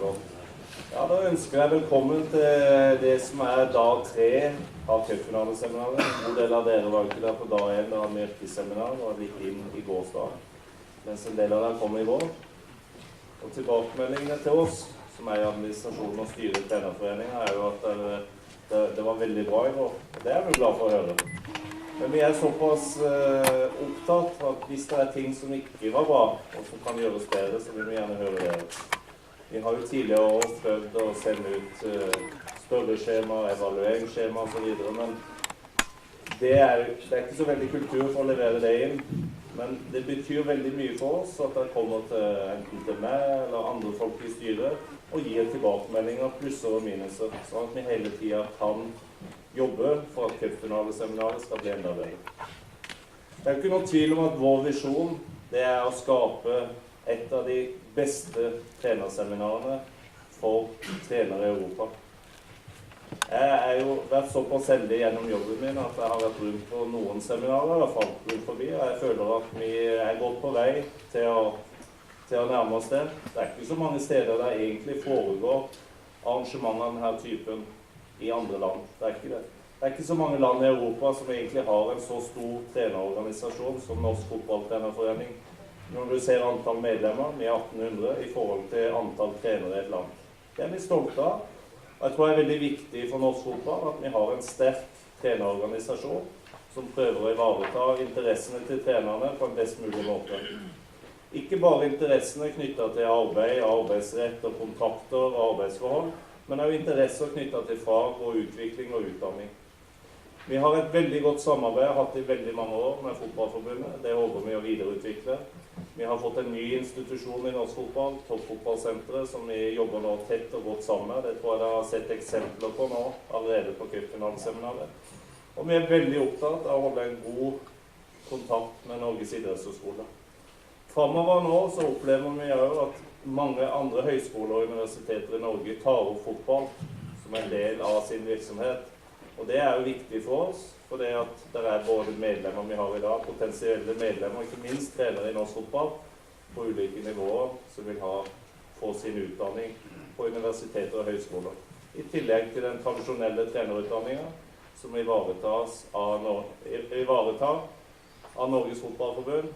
Flott. Ja, da ønsker jeg velkommen til det som dag 3 av cupfinaleseminaret. En god del av dere var ikke der på dag 1 da hadde vi yrkesseminar og gikk inn i gårsdag, mens en del av dere kom i går. Og tilbakemeldingene til oss, som i administrasjonen og styret i trenerforeningen, jo at det var veldig bra i går. Og det vi glad for å høre. Men vi såpass opptatt at hvis det ting som ikke var bra, og som kan gjøres bedre, så vil vi gjerne høre det. Vi har jo tidligere år prøvd å sende ut spørreskjema, evalueringsskjema og så videre, men det ikke så veldig kultur for å levere det inn. Men det betyr veldig mye for oss at det kommer til enten til meg eller andre folk i styret og gir tilbakemeldinger, plusser og minuser, sånn at vi hele tiden kan jobbe for at cupfinaleseminaret skal bli enda bedre. Det ikke noe tvil om at vår visjon det å skape et av de beste trenerseminarene for trenere i Europa. Jeg jo vært såpass heldig gjennom jobben min at jeg har vært rundt på noen seminarer, i hvert fall rundt forbi, og jeg føler at vi godt på vei til å nærme oss det. Det ikke så mange steder der egentlig foregår arrangementer av denne typen i andre land. Det ikke det. Det ikke så mange land i Europa som egentlig har en så stor trenerorganisasjon som Norsk Fotballtrenerforening. Når du ser antall medlemmer, vi 1800 i forhold til antall trenere i et land. Det vi stolte av. Jeg tror det veldig viktig for norsk fotball at vi har en sterk trenerorganisasjon som prøver å ivareta interessene til trenerne på en best mulig måte. Ikke bare interessene knyttet til arbeid, arbeidsrett og kontrakter og arbeidsforhold, men også interesser knyttet til fag og utvikling og utdanning. Vi har et veldig godt samarbeid, hatt i veldig mange år med Fotballforbundet. Det håper vi å videreutvikle. Vi har fått en ny institusjon i norsk fotball, Toppfotballsenteret, som vi jobber nå tett og godt sammen med. Det tror jeg dere har sett eksempler på nå, allerede på cupfinaleseminaret. Og vi veldig opptatt av å holde en god kontakt med Norges idrettshøyskole. Fremover nå så opplever vi jo at mange andre høyskoler og universiteter i Norge tar opp fotball som en del av sin virksomhet. Og det jo viktig for oss, for det at det både medlemmer vi har i dag, potensielle medlemmer, ikke minst trenere i norsk fotball, på ulike nivåer, som vil få sin utdanning på universiteter og høyskoler. I tillegg til den tradisjonelle trenerutdanningen, som ivaretar av Norges Fotballforbund,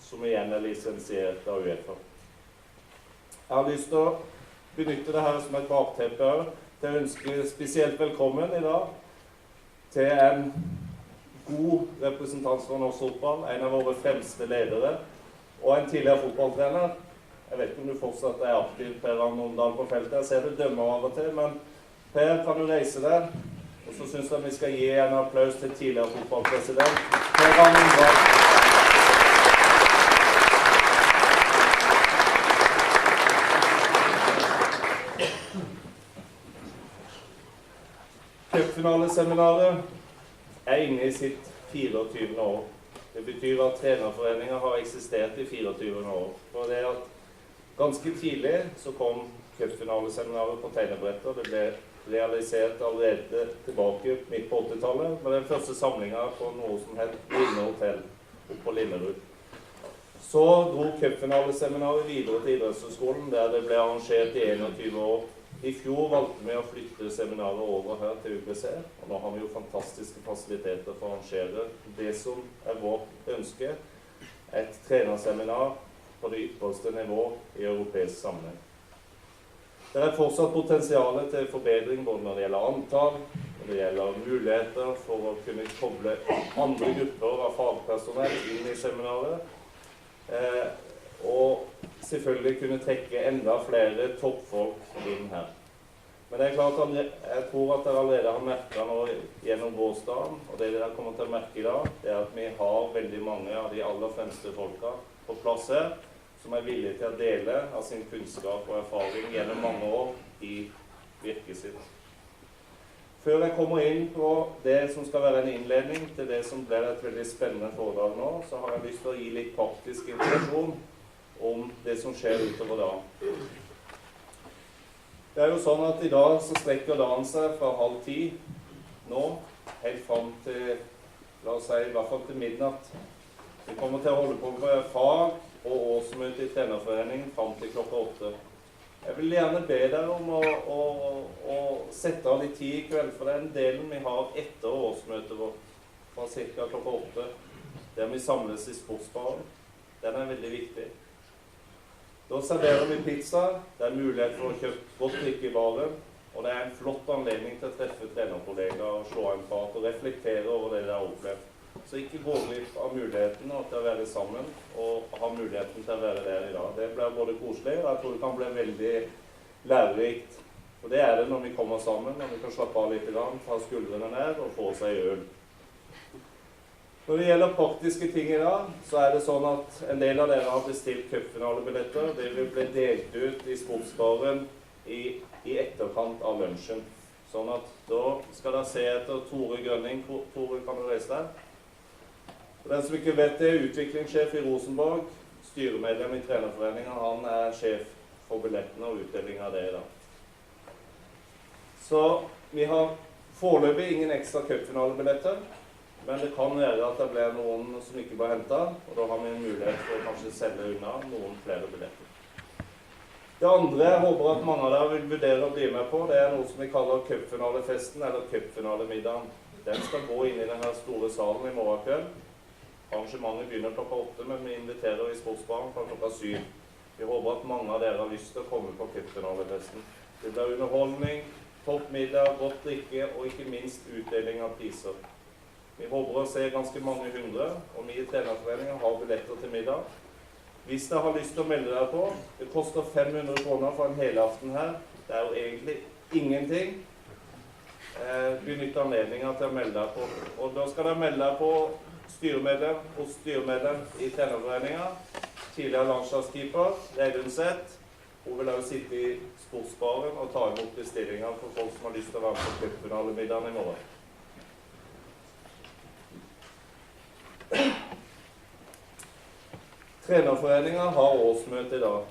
som igjen lisensiert av UEFA. Jeg har lyst til å benytte det her som et bakteppe til å ønske spesielt velkommen i dag til en god representant for norsk fotball, en av våre fremste ledere, og en tidligere fotballtrener. Jeg vet ikke om du fortsatt aktiv, Per Arne på feltet. Jeg ser du dømmer av og til, men Per, kan du reise deg? Og så synes jeg vi skal gi en applaus til tidligere fotballpresident, Per Arne. Cupfinaleseminaret inne i sitt 24. år. Det betyr at trenerforeningen har eksistert i 24 år. For det at ganske tidlig så kom cupfinaleseminaret på tegnebrettet. Det ble realisert allerede tilbake midt på 80-tallet, med den første samlingen på noe som het Linne Hotel oppe på Linnerud. Så dro cupfinaleseminaret videre til idrettshøyskolen, der det ble arrangert i 21 år. I fjor valgte vi å flytte seminaret over her til UBC, og nå har vi jo fantastiske fasiliteter for å arrangere det som vårt ønske, et trenerseminar på det ypperste nivå i europeisk sammenheng. Det fortsatt potensial til forbedring både når det gjelder antall, når det gjelder muligheter for å kunne koble andre grupper av fagpersonell inn i seminaret, og selvfølgelig kunne trekke enda flere toppfolk inn her. Men det klart at jeg tror at dere allerede har merket nå gjennom gårsdagen, og det dere kommer til å merke i dag, det at vi har veldig mange av de aller fremste folka på plass her, som villige til å dele av sin kunnskap og erfaring gjennom mange år i virket sitt. Før jeg kommer inn på det som skal være en innledning til det som blir et veldig spennende foredrag nå, så har jeg lyst til å gi litt praktisk informasjon om det som skjer utover dagen. Det jo sånn at i dag så strekker dagen seg fra 9:30 nå, helt frem til, la oss si, i hvert fall til midnatt. Vi kommer til å holde på med fag og årsmøte i trenerforeningen frem til klokka 8. Jeg vil gjerne be dere om å sette av litt tid i kveld, for den delen vi har etter årsmøtet vårt, fra ca. klokka 8, der vi samles i sportsbaren, den er veldig viktig. Da serverer vi pizza, det er mulighet for å kjøpe godt drikke i baren, og det er en flott anledning til å treffe trenerkollegaer og slå en prat og reflektere over det de har opplevd. Så ikke gå glipp av muligheten til å være sammen og ha muligheten til å være der i dag. Det blir både koselig, og jeg tror det kan bli veldig lærerikt. Og det er det når vi kommer sammen, når vi kan slappe av litt, ta skuldrene ned og få seg øl. Når det gjelder praktiske ting i dag, så er det sånn at en del av dere har bestilt cupfinalebilletter. Det vil bli delt ut i sportsbaren i etterkant av lunsjen. Sånn at da skal dere se etter Tore Grønning. Tore, kan du reise deg? For den som ikke vet det, utviklingssjef i Rosenborg, styremedlem i trenerforeningen, han er sjef for billettene og utdeling av det i dag. Så vi har foreløpig ingen ekstra cupfinalebilletter, men det kan være at det blir noen som ikke blir hentet, og da har vi en mulighet for å kanskje selge unna noen flere billetter. Det andre jeg håper at mange av dere vil vurdere å bli med på, det er noe som vi kaller cupfinalefesten eller cupfinalemiddagen. Den skal gå inn i denne store salen i morgen kveld. Arrangementet begynner klokka 8, men vi inviterer i sportsbaren fra klokka 7. Vi håper at mange av dere har lyst til å komme på cupfinalefesten. Det blir underholdning, toppmiddag, godt drikke og ikke minst utdeling av priser. Vi håper å se ganske mange hundre, og vi i trenerforeningen har billetter til middag. Hvis dere har lyst til å melde dere på, det koster 500 kroner for en helaften her. Det er jo egentlig ingenting. Benytt anledningen til å melde dere på. Og da skal dere melde dere på styremedlem hos styremedlem i trenerforeningen, tidligere landslagskeeper, Reidun Seth. Hun vil også sitte i sportsbaren og ta imot bestillinger for folk som har lyst til å være på cupfinalemiddagen i morgen. Trenerforeningen har årsmøte i dag.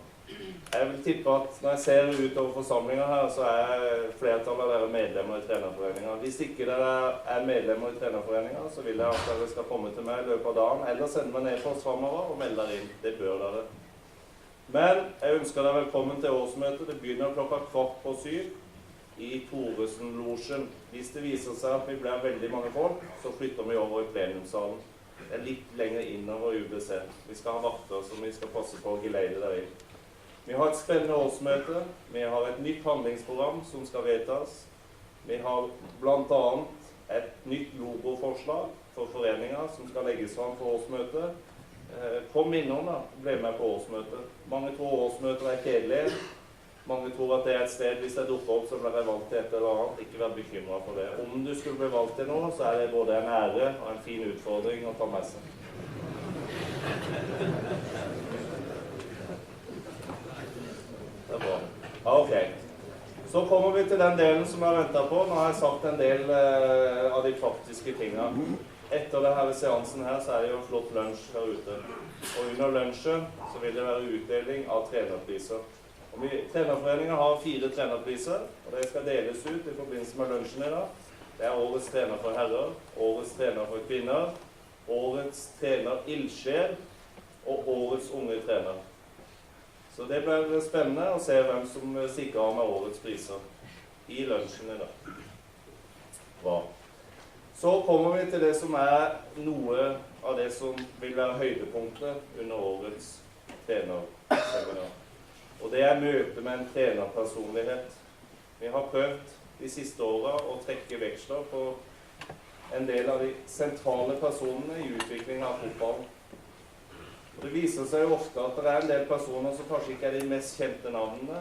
Jeg vil tippe at når jeg ser utover forsamlingen her, så er flertallet av dere medlemmer i trenerforeningen. Hvis ikke dere er medlemmer i trenerforeningen, så vil jeg at dere skal komme til meg i løpet av dagen, eller sende meg ned på oss fremover og melde dere inn. Det bør dere. Men jeg ønsker dere velkommen til årsmøtet. Det begynner klokka 6:15 i Thoresen-losjen. Hvis det viser seg at vi blir veldig mange folk, så flytter vi over i plenumsalen. Det er litt lenger innover UBC. Vi skal ha vakter som vi skal passe på å geleide der inn. Vi har et spennende årsmøte. Vi har et nytt handlingsprogram som skal vedtas. Vi har blant annet et nytt logoforslag for foreninger som skal legges fram for årsmøtet. Kom innom da, bli med på årsmøtet. Mange tror årsmøter er kedelige. Mange tror at det er et sted, hvis jeg dukker opp, så blir jeg valgt til et eller annet. Ikke vær bekymret for det. Om du skulle bli valgt til noe, så er det både en ære og en fin utfordring å ta med seg. Det er bra. Ja, ok. Så kommer vi til den delen som jeg ventet på. Nå har jeg sagt en del av de praktiske tingene. Etter denne seansen her, så er det jo en flott lunsj her ute. Og under lunsjen så vil det være utdeling av trenerpriser. Trenerforeningen har 4 trenerpriser, og det skal deles ut i forbindelse med lunsjen i dag. Det er årets trener for herrer, årets trener for kvinner, årets trener ildsjel og årets unge trener. Så det blir spennende å se hvem som stikker av med årets priser i lunsjen i dag. Bra. Så kommer vi til det som er noe av det som vil være høydepunktet under årets trenerseminar. Og det er møte med en trenerpersonlighet. Vi har prøvd de siste årene å trekke veksler på en del av de sentrale personene i utviklingen av fotballen. Og det viser seg jo ofte at det er en del personer som kanskje ikke er de mest kjente navnene,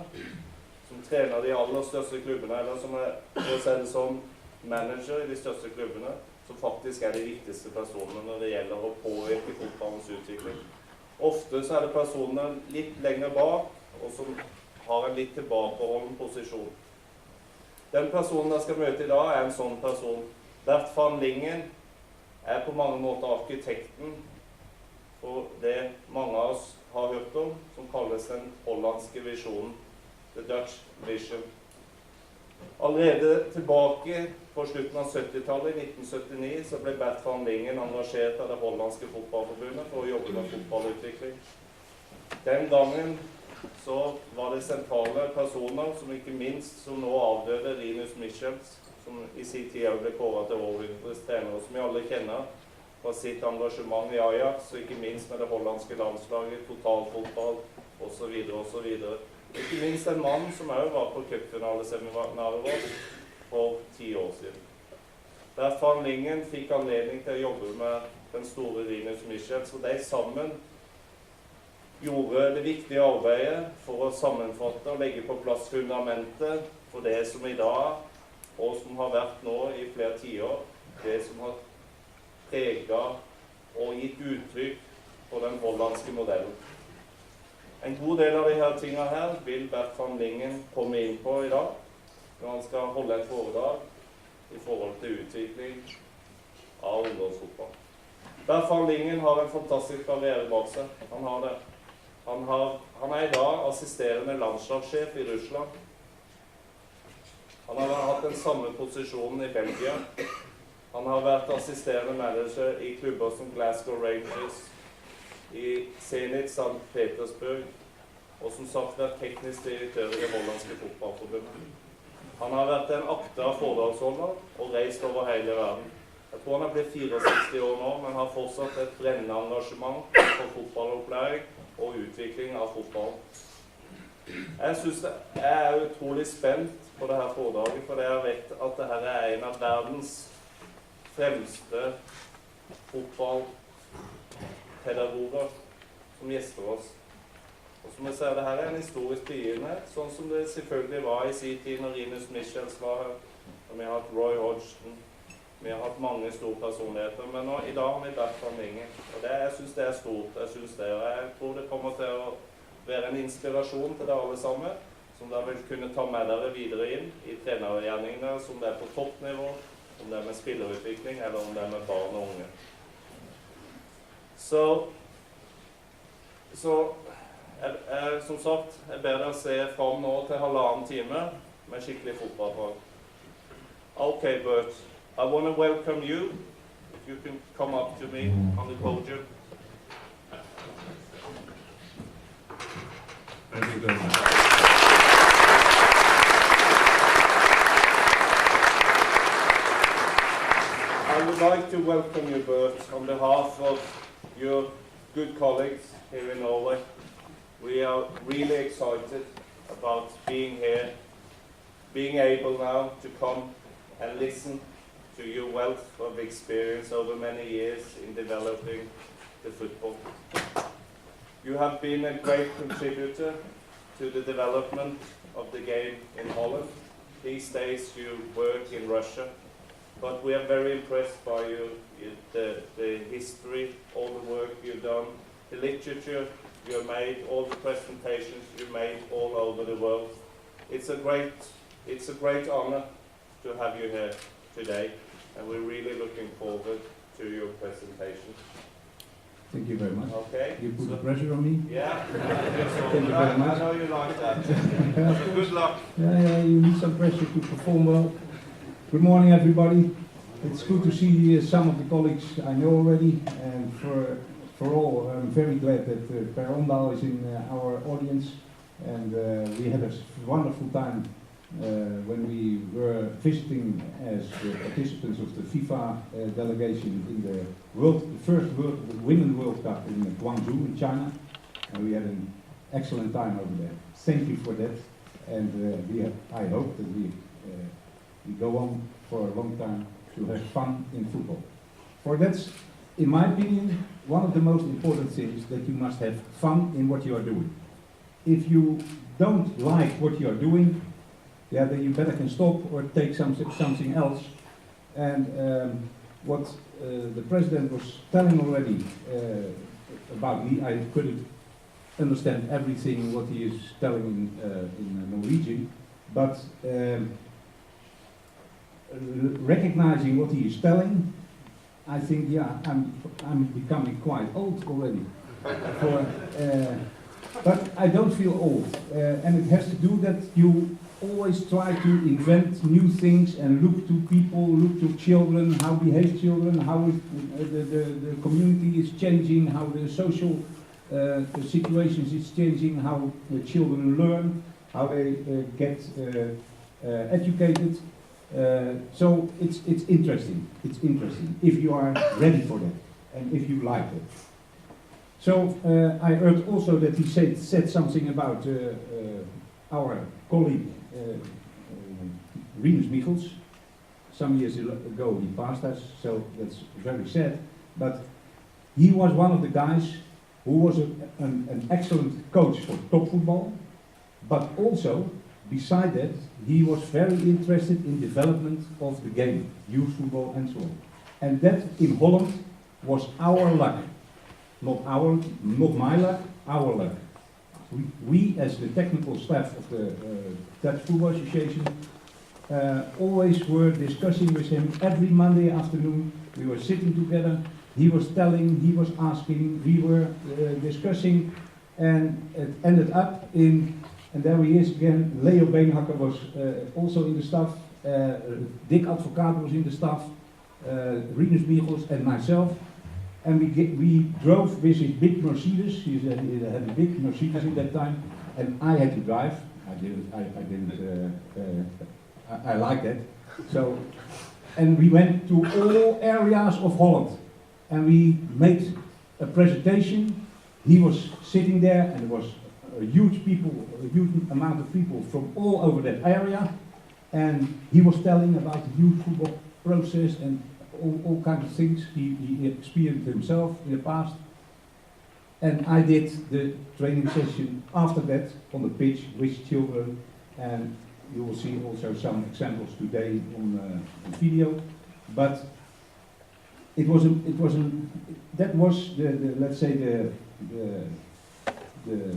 som trener de aller største klubbene, eller som er, for å si det som manager i de største klubbene, som faktisk er de viktigste personene når det gjelder å påvirke fotballens utvikling. Ofte så er det personer litt lenger bak, og som har en litt tilbakeholden posisjon. Den personen jeg skal møte i dag er en sånn person. Bert van Lingen er på mange måter arkitekten for det mange av oss har hørt om, som kalles den hollandske visjonen, The Dutch Vision. Allerede tilbake på slutten av 70-tallet, i 1979, så ble Bert van Lingen engasjert av det hollandske fotballforbundet for å jobbe med fotballutvikling. Den gangen så var det sentrale personer, som ikke minst som nå avdøde Rinus Michels, som i sin tid ble kåret til århundrets trener, som vi alle kjenner fra sitt engasjement i Ajax, og ikke minst med det hollandske landslaget, totalfotball, osv. osv. Ikke minst en mann som også var på cupfinaleseminaret vårt for 10 år siden. Der Van Lingen fikk anledning til å jobbe med den store Rinus Michels, og de sammen gjorde det viktige arbeidet for å sammenfatte og legge på plass fundamentet for det som i dag, og som har vært nå i flere tiår, det som har preget og gitt uttrykk for den hollandske modellen. En god del av disse tingene her vil Bert Van Lingen komme inn på i dag, når han skal holde en foredrag i forhold til utvikling av ungdomsfotball. Bert Van Lingen har en fantastisk karriere bak seg. Han har det. Han er i dag assisterende landslagssjef i Russland. Han har hatt den samme posisjonen i Belgia. Han har vært assisterende manager i klubber som Glasgow Rangers, i Zenit St. Petersburg, og som sagt vært teknisk direktør i det hollandske fotballforbundet. Han har vært en akta foredragsholder og reist over hele verden. Jeg tror han er blitt 64 år nå, men har fortsatt et brennende engasjement for fotballopplæring og utvikling av fotball. Jeg er utrolig spent på dette foredraget, for jeg vet at dette er en av verdens fremste fotballpedagoger som gjester oss. Og som jeg ser, dette er en historisk begivenhet, sånn som det selvfølgelig var i sin tid når Rinus Michels var her, og vi har hatt Roy Hodgson, vi har hatt mange store personligheter, men nå, i dag har vi Bert Van Lingen. Og jeg synes det er stort, og jeg tror det kommer til å være en inspirasjon til dere alle sammen, som dere vil kunne ta med dere videre inn i trenergjerningene, som det er på toppnivå, om det er med spillerutvikling, eller om det er med barn og unge. Så som sagt, jeg ber dere se frem nå til 1,5 time med skikkelig fotballfag. Okay, Bert, I want to welcome you. If you can come up to me on the podium. Thank you very much. I would like to welcome you, Bert, on behalf of your good colleagues here in Norway. We are really excited about being here, being able now to come and listen to your wealth of experience over many years in developing the football. You have been a great contributor to the development of the game in Holland. These days you work in Russia, but we are very impressed by the history, all the work you've done, the literature you have made, all the presentations you made all over the world. It's a great honor to have you here today, and we're really looking forward to your presentation. Thank you very much. Okay. You put the pressure on me? Yeah. Thank you very much. I know you like that. So good luck. Yeah, you need some pressure to perform well. Good morning, everybody. It's good to see some of the colleagues I know already, and for all, I'm very glad that Per Ondal is in our audience, and we had a wonderful time when we were visiting as participants of the FIFA delegation in the first Women's World Cup in Guangzhou in China, and we had an excellent time over there. Thank you for that, and I hope that we go on for a long time to have fun in football. For that's, in my opinion, one of the most important things, that you must have fun in what you are doing. If you don't like what you are doing, yeah, then you better can stop or take something else. And what the president was telling already about me, I couldn't understand everything what he is telling in Norwegian, but recognizing what he is telling, I think, yeah, I'm becoming quite old already. But I don't feel old, and it has to do that you always try to invent new things and look to people, look to children, how behave children, how the community is changing, how the social the situations is changing, how the children learn, how they get educated. So it's interesting. It's interesting if you are ready for that and if you like it. So I heard also that he said something about our colleague Rinus Michels. Some years ago he passed us, so that's very sad. But he was one of the guys who was an excellent coach for top football, but also, beside that, he was very interested in development of the game, youth football and so on. And that in Holland was our luck. Not my luck, our luck. We as the technical staff of the Dutch Football Association always were discussing with him every Monday afternoon. We were sitting together, he was telling, he was asking, we were discussing, and it ended up in, and there he is again, Leo Beenhakker was also in the staff, Dick Advocaat was in the staff, Rinus Michels and myself. And we drove with his big Mercedes. He had a big Mercedes in that time, and I had to drive. I like that. So, and we went to all areas of Holland, and we made a presentation. He was sitting there, and there was a huge amount of people from all over that area, and he was telling about the youth football process and all kinds of things he experienced himself in the past. And I did the training session after that on the pitch with children, and you will see also some examples today on video. But that was the let's say the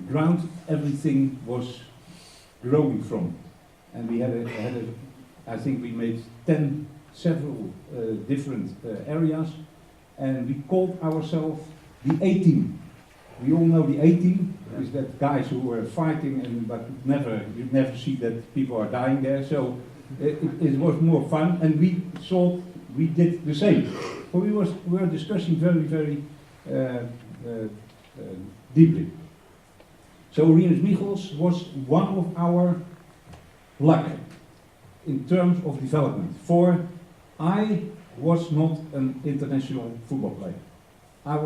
ground everything was growing from, and we had I think we made several different areas, and we called ourselves the A-team. We all know the A-team is that guys who were fighting, but you never see that people are dying there. So it was more fun, and we thought we did the same. But we were discussing very deeply. So Rinus Michels was one of our luck in terms of development. For I was not an international football player. I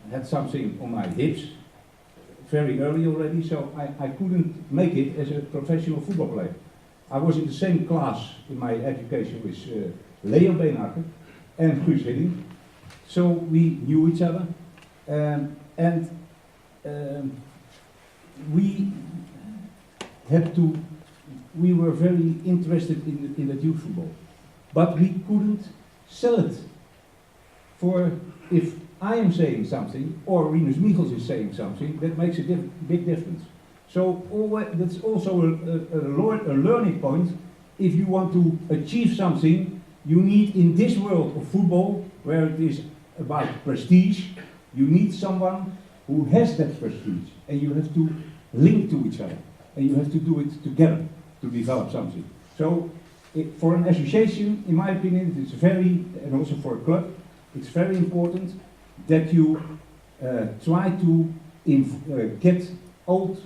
had something on my hips very early already, so I couldn't make it as a professional football player. I was in the same class in my education with Leo Beenhakker and Guus Hiddink, so we knew each other, and we were very interested in the youth football. But we couldn't sell it. For if I am saying something, or Rinus Michels is saying something, that makes a big difference. So that's also a learning point. If you want to achieve something, you need in this world of football, where it is about prestige, you need someone who has that prestige. And you have to link to each other. And you have to do it together to develop something. So for an association, in my opinion, it's and also for a club, it's very important that you try to get old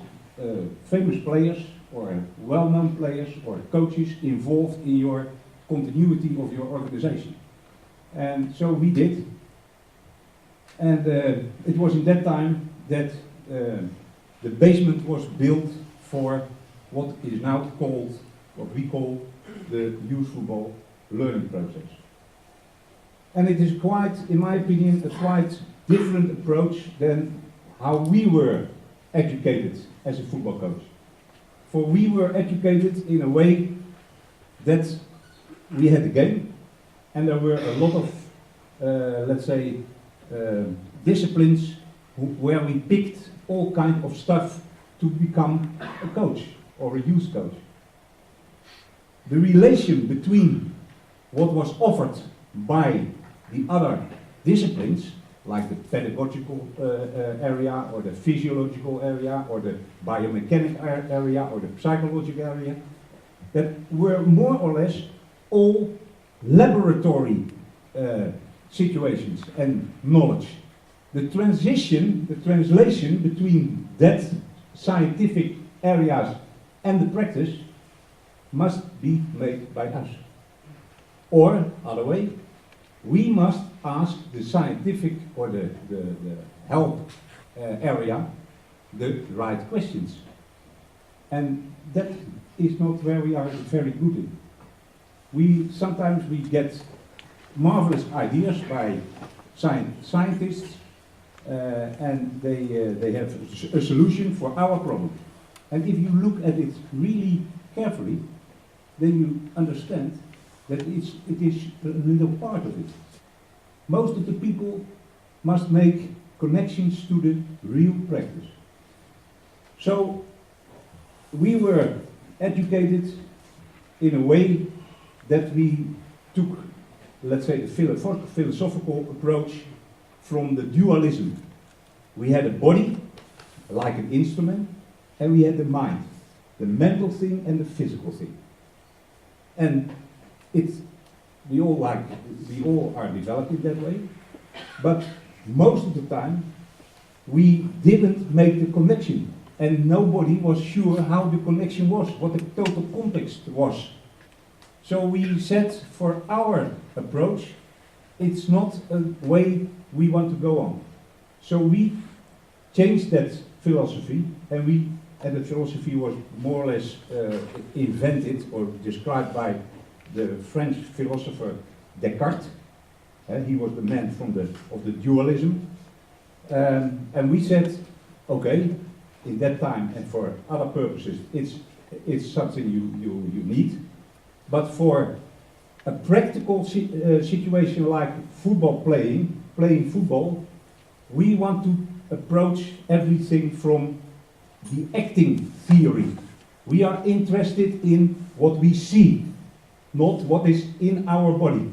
famous players or well-known players or coaches involved in your continuity of your organization. And so we did. And it was in that time that the basement was built for what is now called, what we call the youth football learning process. And it is quite, in my opinion, a quite different approach than how we were educated as a football coach. For we were educated in a way that we had a game, and there were a lot of, let's say, disciplines where we picked all kinds of stuff to become a coach or a youth coach. The relation between what was offered by the other disciplines, like the pedagogical area, or the physiological area, or the biomechanic area, or the psychological area, that were more or less all laboratory situations and knowledge. the translation between that scientific areas and the practice must be made by us. Or, other way, we must ask the scientific or the health area the right questions. And that is not where we are very good in. Sometimes we get marvelous ideas by scientists and they have a solution for our problem. And if you look at it really carefully, then you understand that it is a little part of it. Most of the people must make connections to the real practice. So we were educated in a way that we took, let's say, a philosophical approach from the dualism. We had a body, like an instrument, and we had the mind, the mental thing and the physical thing. And we all are developed in that way, but most of the time we didn't make the connection, and nobody was sure how the connection was, what the total context was. So we said for our approach, it's not a way we want to go on. So we changed that philosophy, and the philosophy was more or less invented or described by the French philosopher Descartes. He was the man of the dualism. And we said, okay, in that time and for other purposes, it's something you need. But for a practical situation like playing football, we want to approach everything from the acting theory. We are interested in what we see, not what is in our body.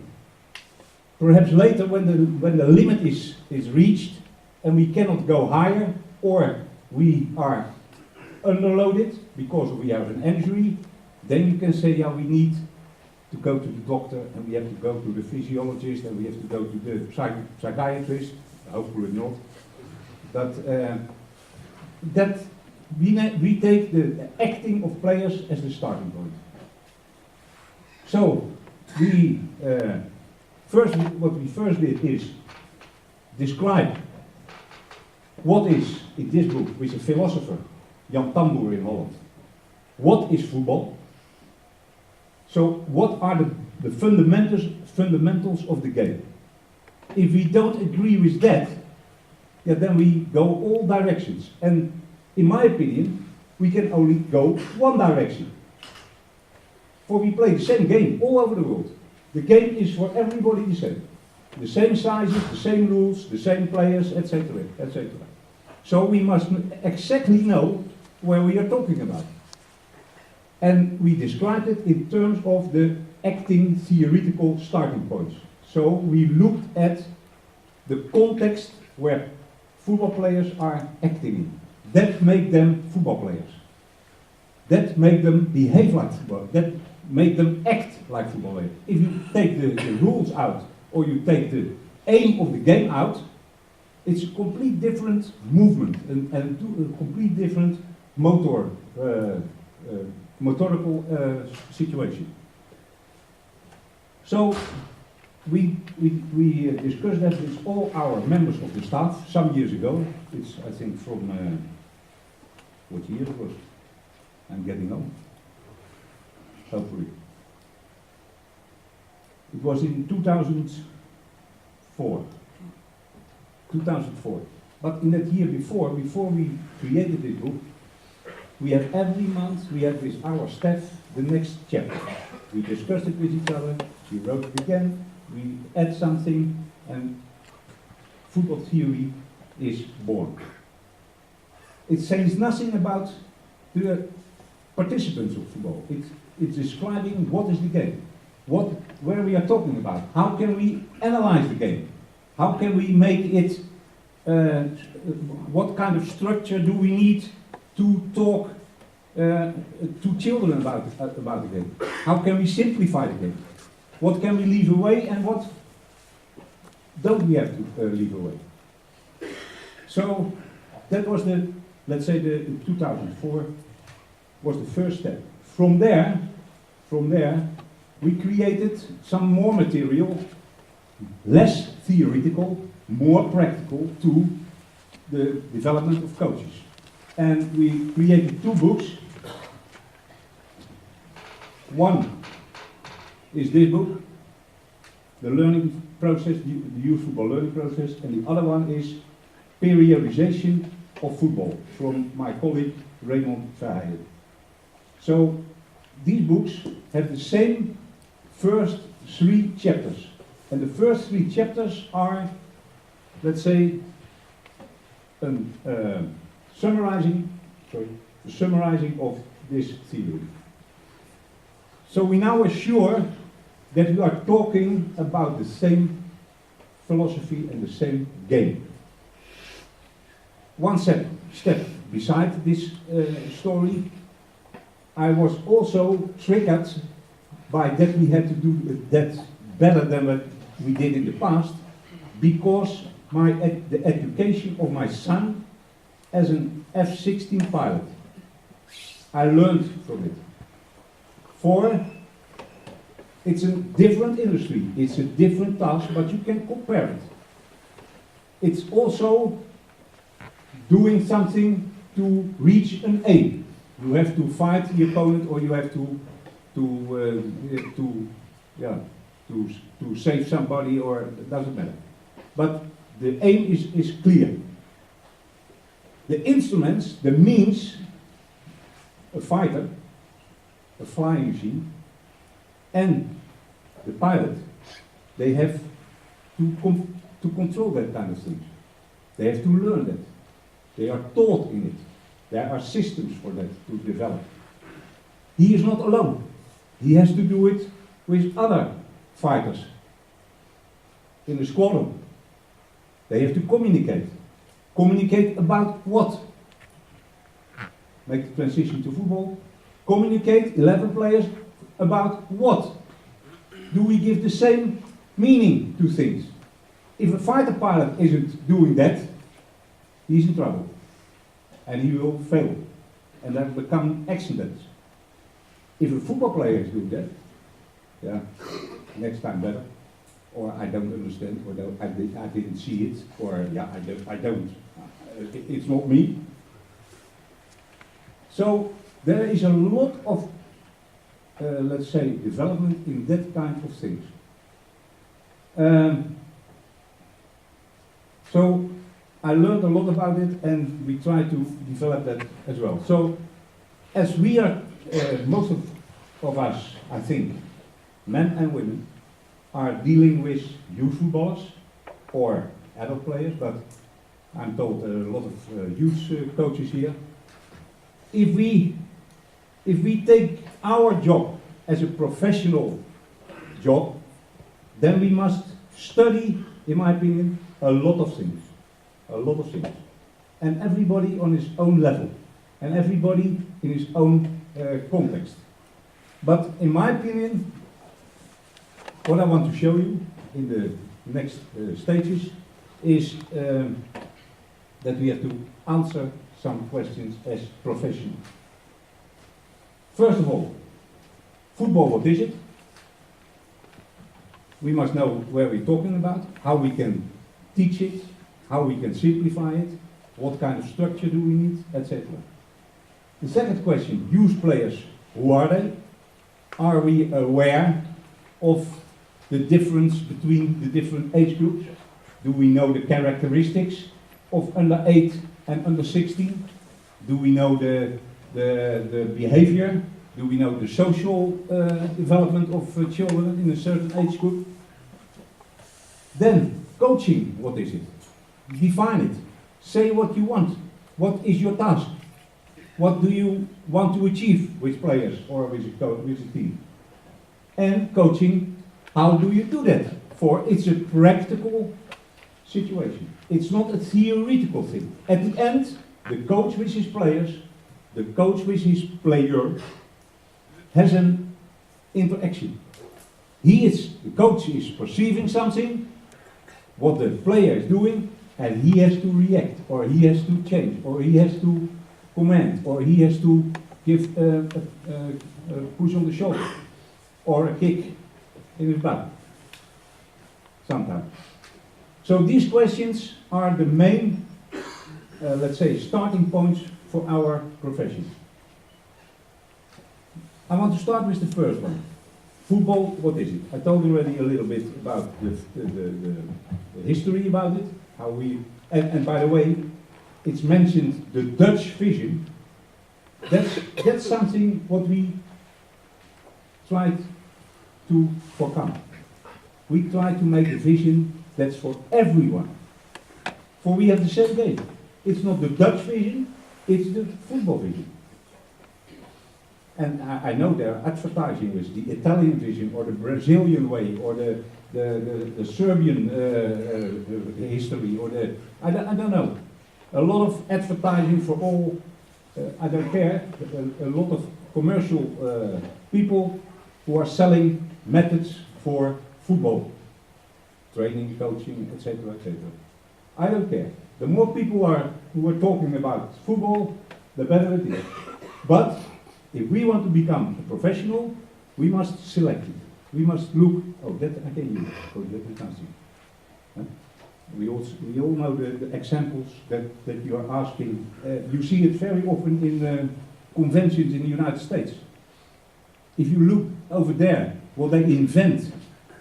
Perhaps later, when the limit is reached and we cannot go higher, or we are underloaded because we have an injury, then you can say, yeah, we need to go to the doctor, and we have to go to the physiologist, and we have to go to the psychiatrist. Hopefully not. But that we take the acting of players as the starting point. So what we first did is describe what is, in this book, with a philosopher, Jan Tamboer in Holland, what is football? So what are the fundamentals of the game? If we don't agree with that, yeah, then we go all directions. And in my opinion, we can only go one direction. For we play the same game all over the world. The game is for everybody the same. The same sizes, the same rules, the same players, etc., etc. So we must exactly know where we are talking about. And we described it in terms of the acting theoretical starting points. So we looked at the context where football players are acting in. That make them football players. That make them behave like football. That make them act like football players. If you take the rules out, or you take the aim of the game out, it's a complete different movement and a complete different motorical situation. So we discussed that with all our members of the staff some years ago. It's, I think, from what year it was? I'm getting old. Hopefully. It was in 2004. 2004. But in that year before we created this book, we have every month, we have with our staff the next chapter. We discussed it with each other, we wrote it again, we add something, and football theory is born. It says nothing about the participants of football. It's describing what is the game, where we are talking about. How can we analyze the game? How can we make it, what kind of structure do we need to talk to children about the game? How can we simplify the game? What can we leave away and what don't we have to leave away? So that was the, let's say the 2004 was the first step. From there, we created some more material, less theoretical, more practical to the development of coaches. And we created 2 books. One is this book, The Learning Process, the Youth Football Learning Process, and the other one is Periodization of Football from my colleague Raymond Verheijen. So these books have the same first 3 chapters. And the first 3 chapters are, let's say, the summarizing of this theory. So we now are sure that we are talking about the same philosophy and the same game. One step beside this story, I was also triggered by that we had to do that better than what we did in the past, because the education of my son as an F-16 pilot, I learned from it. For it's a different industry, it's a different task, but you can compare it. It's also doing something to reach an aim. You have to fight the opponent, or you have to save somebody, or it doesn't matter. But the aim is clear. The instruments, the means, a fighter, a flying machine, and the pilot, they have to control that kind of thing. They have to learn that. They are taught in it. There are systems for that to develop. He is not alone. He has to do it with other fighters in a squadron. They have to communicate. Communicate about what? Make the transition to football. Communicate, 11 players, about what? Do we give the same meaning to things? If a fighter pilot isn't doing that, he's in trouble. And he will fail. And that will become accidents. If a football player is doing that, yeah, next time better. Or I don't understand, or I didn't see it, or yeah, I don't. It's not me. So there is a lot of, let's say, development in that kind of things. So I learned a lot about it, and we try to develop that as well. So as we are, most of us, I think, men and women, are dealing with youth footballers or adult players, but I'm told a lot of youth coaches here. If we take our job as a professional job, then we must study, in my opinion, a lot of things. A lot of things. And everybody on his own level. And everybody in his own context. But in my opinion, what I want to show you in the next stages is that we have to answer some questions as professionals. First of all, football, what is it? We must know where we're talking about, how we can teach it, how we can simplify it, what kind of structure do we need, etc. The second question, youth players, who are they? Are we aware of the difference between the different age groups? Do we know the characteristics of under 8 and under 16? Do we know the behavior? Do we know the social development of children in a certain age group? Then, coaching, what is it? Define it. Say what you want. What is your task? What do you want to achieve with players or with a team? And coaching, how do you do that? For it's a practical situation. It's not a theoretical thing. At the end, the coach with his players, the coach with his player, has an interaction. The coach is perceiving something, what the player is doing, and he has to react, or he has to change, or he has to command, or he has to give a push on the shoulder, or a kick in his butt, sometimes. So these questions are the main, let's say, starting points for our profession. I want to start with the first one. Football, what is it? I told you already a little bit about the history about it, how we, and by the way, it's mentioned the Dutch vision. That's something what we tried to overcome. We try to make a vision that's for everyone. For we have the same game. It's not the Dutch vision, it's the football vision. And I know they're advertising with the Italian vision, or the Brazilian way, or the Serbian history, or I don't know. A lot of advertising for all, I don't care, a lot of commercial people who are selling methods for football, training, coaching, etc., etc. I don't care. The more people who are talking about football, the better it is. But if we want to become a professional, we must select it. We must look, oh, that I can use, oh, that we can't see. Huh? We all know the examples that you are asking. You see it very often in conventions in the United States. If you look over there, what they invent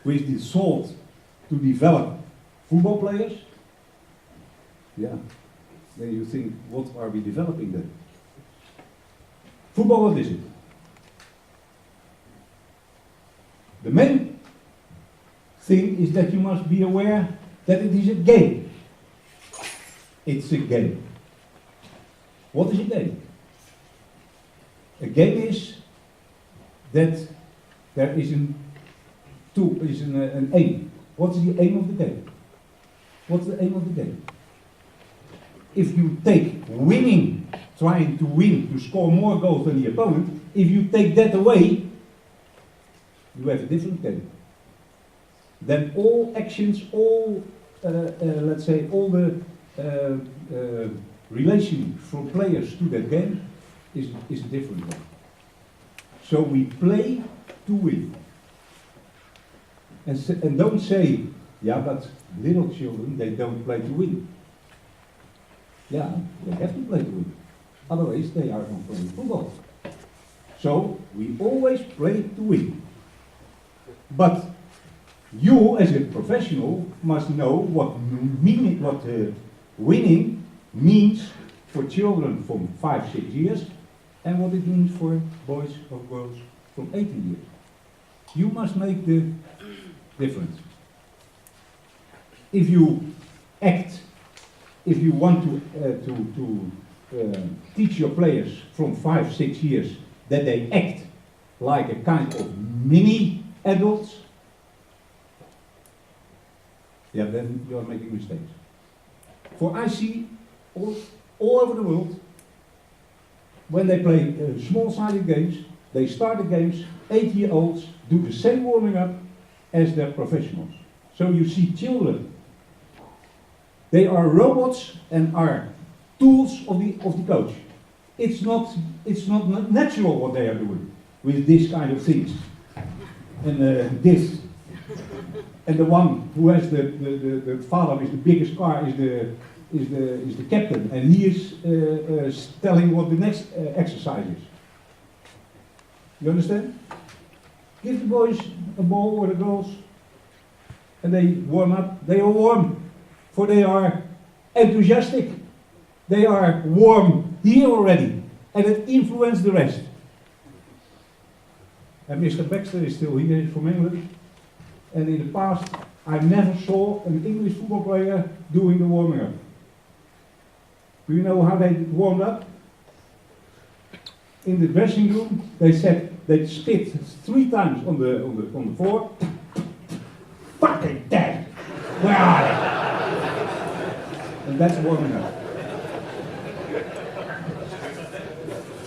with the thought to develop football players, yeah, then you think, what are we developing then? Football, what is it? The main thing is that you must be aware that it is a game. It's a game. What is a game? A game is that there is an aim. What's the aim of the game? What's the aim of the game? If you take winning, trying to win, to score more goals than the opponent, if you take that away, you have a different game. Then all actions, all, let's say, all the relation from players to that game is a different one. So we play to win. And don't say, yeah, but little children, they don't play to win. Yeah, they have to play to win. Otherwise, they are not playing football. So, we always play to win. But you, as a professional, must know what winning means for children from 5, 6 years, and what it means for boys or girls from 18 years. You must make the difference. If you act, if you want to teach your players from 5, 6 years that they act like a kind of mini adults, yeah, then you are making mistakes. For I see all over the world, when they play small-sided games, they start the games, 8-year-olds do the same warming up as their professionals. So you see children, they are robots and are tools of the coach. It's not natural what they are doing with this kind of things. And this. And the one who has the father with the biggest car is the captain, and he is telling what the next exercise is. You understand? Give the boys a ball or the girls, and they warm up. They are warm, for they are enthusiastic. They are warm here already, and it influences the rest. And Mr. Baxter is still here, he's from England. And in the past, I never saw an English football player doing the warming up. Do you know how they warmed up? In the dressing room, they spit 3 times on the floor. Fucking dead! Where are they? And that's warming up.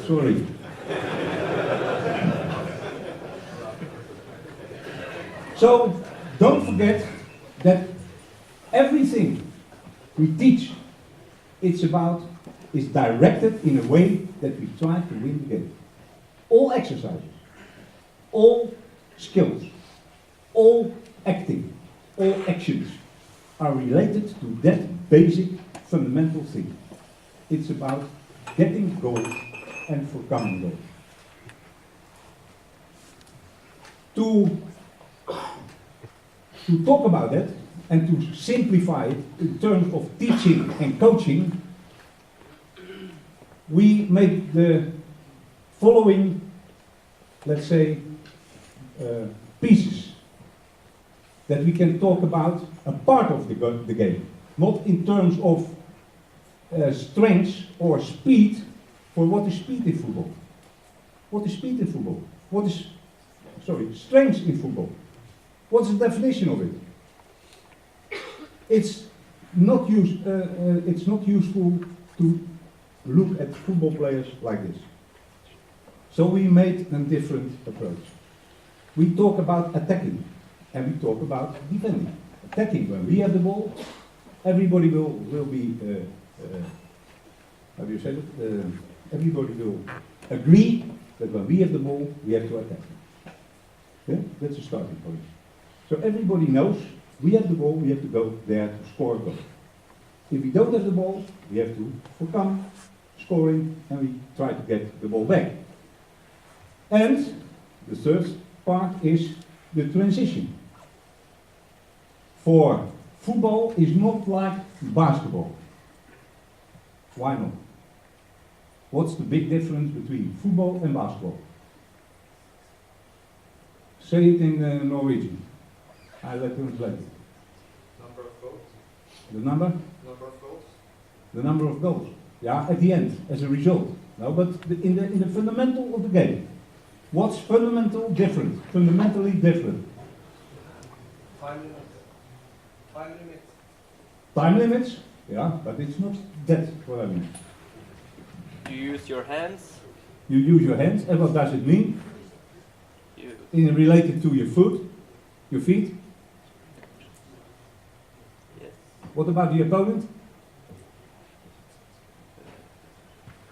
Sorry. So, don't forget that everything we teach. It's directed in a way that we try to win the game. All exercises, all skills, all acting, all actions are related to that basic fundamental thing. It's about getting goals and overcoming goals. To talk about that and to simplify it in terms of teaching and coaching, we make the following, let's say, pieces that we can talk about a part of the game, not in terms of strength or speed. For what is speed in football? What is speed in football? What is, strength in football? What's the definition of it? It's not useful to look at football players like this. So we made a different approach. We talk about attacking and we talk about defending. Attacking, when we have the ball, everybody will be, how do you say it? Everybody will agree that when we have the ball, we have to attack. Yeah? That's a starting point. So everybody knows we have the ball, we have to go there to score a goal. If we don't have the ball, we have to overcome scoring and we try to get the ball back. And the third part is the transition. For football is not like basketball. Why not? What's the big difference between football and basketball? Say it in Norwegian. I let you translate it. Number of goals. The number? Number of goals. The number of goals. Yeah, at the end, as a result. No, but in the fundamental of the game. What's fundamentally different? Fundamentally different. Time limit. Time limit. Time limits? Yeah, but it's not that what I mean. You use your hands. You use your hands, and what does it mean? In related to your foot, your feet. Yes. What about the opponent?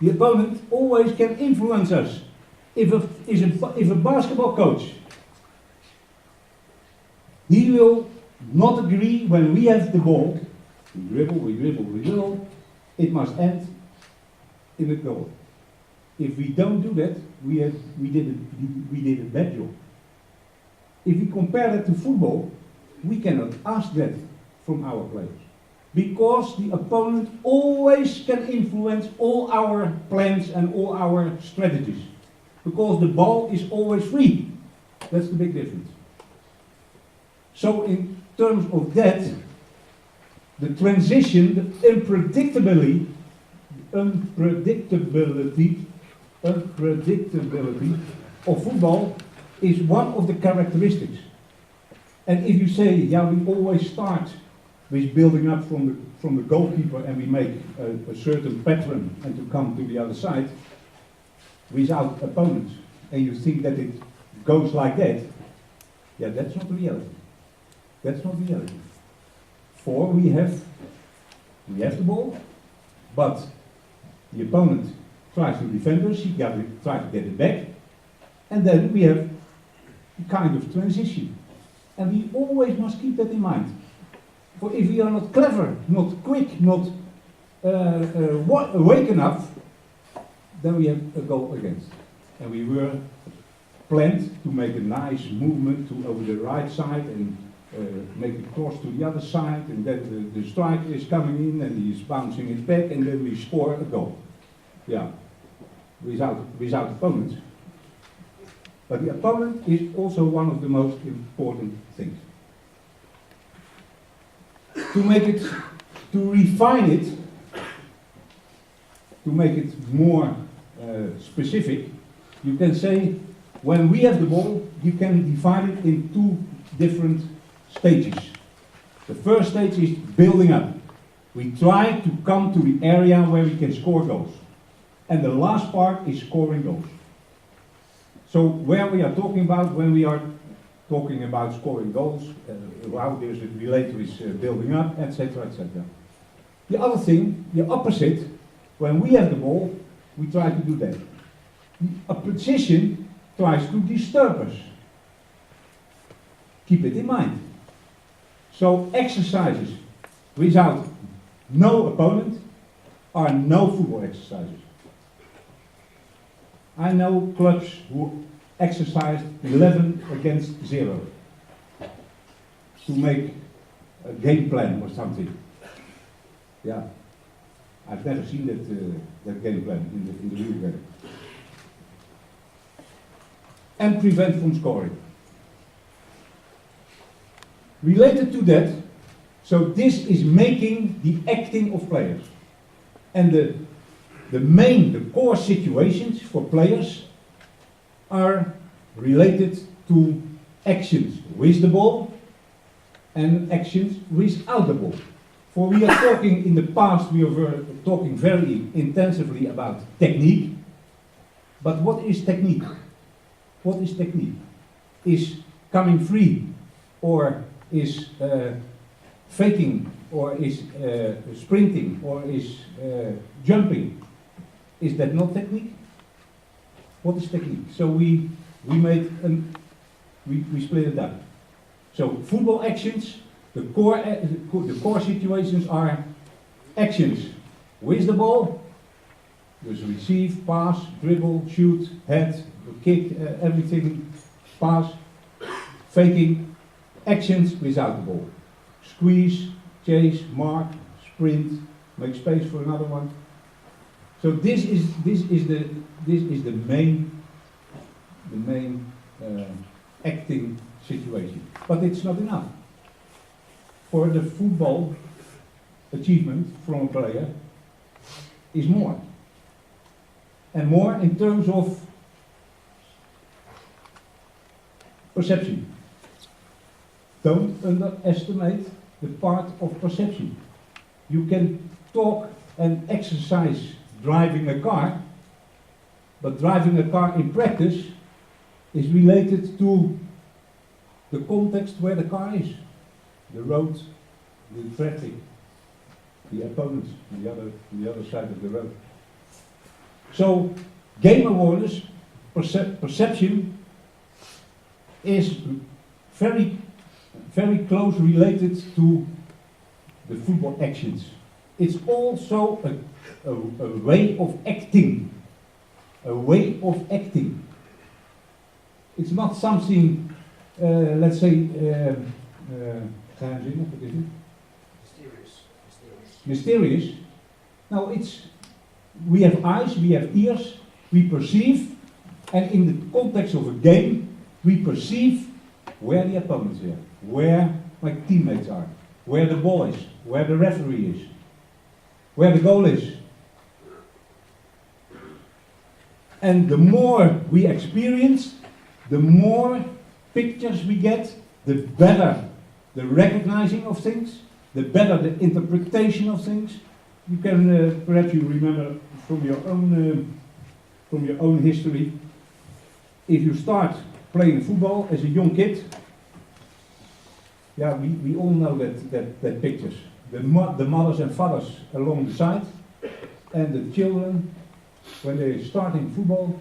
The opponent always can influence us. If a basketball coach, he will not agree when we have the ball. We dribble. It must end in a goal. If we don't do that, we did a bad job. If we compare that to football, we cannot ask that from our players. Because the opponent always can influence all our plans and all our strategies. Because the ball is always free. That's the big difference. So in terms of that, the transition, the unpredictability of football is one of the characteristics. And if you say, yeah, we always start with building up from the goalkeeper and we make a certain pattern and to come to the other side without opponents, and you think that it goes like that, yeah, that's not reality. That's not reality. For we have the ball, but the opponent tries to defend us, he tries to get it back, and then we have a kind of transition. And we always must keep that in mind. For if we are not clever, not quick, not awake enough, then we have a goal against. And we were planned to make a nice movement to over the right side and make a cross to the other side, and then the striker is coming in and he is bouncing it back, and then we score a goal. Yeah, without opponents. But the opponent is also one of the most important things. To refine it, to make it more specific, you can say when we have the ball, you can divide it in two different stages. The first stage is building up. We try to come to the area where we can score goals. And the last part is scoring goals. So where we are talking about, when we are talking about scoring goals, how there's a relate with building up, etc., etc. The other thing, the opposite, when we have the ball, we try to do that. The opposition tries to disturb us. Keep it in mind. So exercises without no opponent are no football exercises. I know clubs who exercised 11 against 0 to make a game plan or something. Yeah, I've never seen that game plan in the real game. And prevent from scoring. Related to that, so this is making the acting of players. And the core situations for players are related to actions with the ball and actions without the ball. For we are talking, in the past we were talking very intensively about technique, but what is technique? What is technique? Is coming free, or is faking, or is sprinting, or is jumping? Is that not technique? What is technique? So we split it up. So football actions, the core situations are actions with the ball, dus receive, pass, dribble, shoot, head, kick, everything, pass, faking, actions without the ball. Squeeze, chase, mark, sprint, make space for another one. So this is the main acting situation. But it's not enough. For the football achievement from a player is more. And more in terms of perception. Don't underestimate the part of perception. You can talk and exercise driving a car, but driving a car in practice is related to the context where the car is. The road, the traffic, the opponents on the other side of the road. So game awareness, perception is very, very close related to the football actions. It's also a way of acting. A way of acting. It's not something, let's say, geheimzinnig, what is it? Mysterious. No, we have eyes, we have ears, we perceive, and in the context of a game, we perceive where the opponents are, where my teammates are, where the ball is, where the referee is, where the goal is. And the more we experience, the more pictures we get, the better the recognizing of things, the better the interpretation of things. You can perhaps you remember from your own history. If you start playing football as a young kid, yeah, we all know that pictures. The mothers and fathers along the side, and the children, when they're starting football,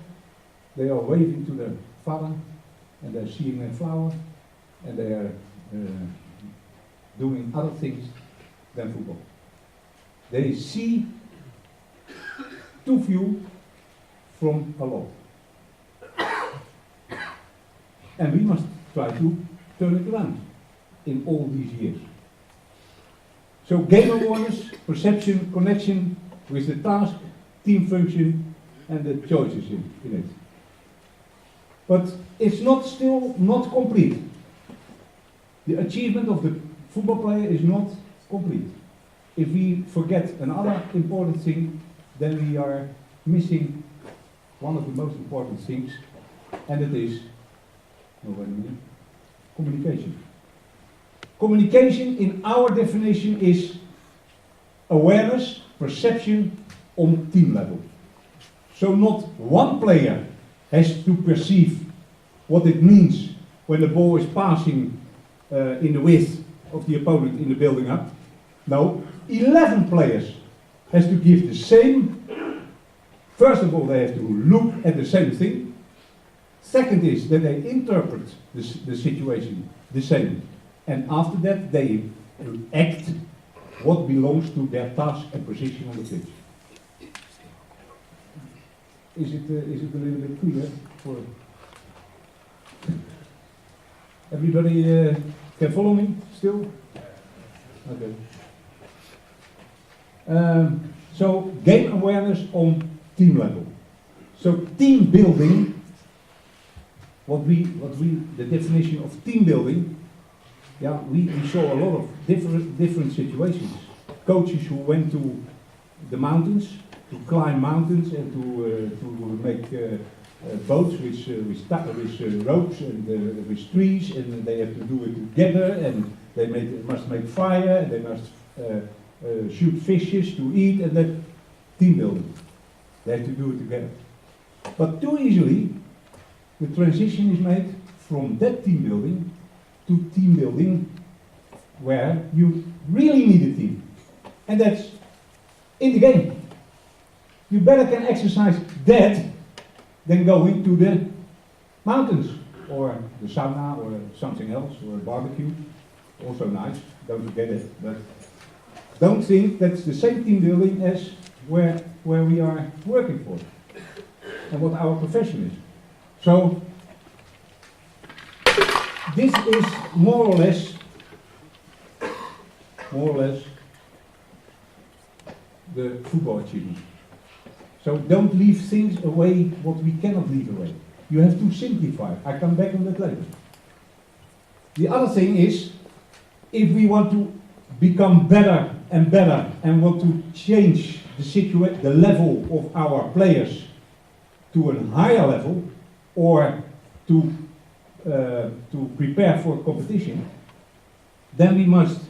they are waving to their father, and they're seeing a flower, and they are doing other things than football. They see too few from a lot. And we must try to turn it around in all these years. So game awareness, perception, connection with the task, team function, and the choices in it. But it's still not complete. The achievement of the football player is not complete. If we forget another important thing, then we are missing one of the most important things, and it is communication. Communication, in our definition, is awareness, perception on team level. So not one player has to perceive what it means when the ball is passing in the width of the opponent in the building up. No, 11 players has to give the same. First of all, they have to look at the same thing. Second is that they interpret the situation the same. And after that, they act what belongs to their task and position on the pitch. Is it a little bit clear for everybody? Can follow me still? Okay. So game awareness on team level. So team building. The definition of team building. Yeah, we saw a lot of different situations. Coaches who went to the mountains to climb mountains and to make boats with ropes and with trees, and they have to do it together, and they must make fire, and they must shoot fishes to eat, and that team building. They have to do it together. But too easily, the transition is made from that team building to team building where you really need a team. And that's in the game. You better can exercise that than going to the mountains or the sauna or something else or a barbecue. Also nice, don't forget it. But don't think that's the same team building as where we are working for and what our profession is. So this is more or less the football achievement. So don't leave things away what we cannot leave away. You have to simplify. I come back on that later. The other thing is, if we want to become better and better and want to change the level of our players to a higher level, or to prepare for competition, then we must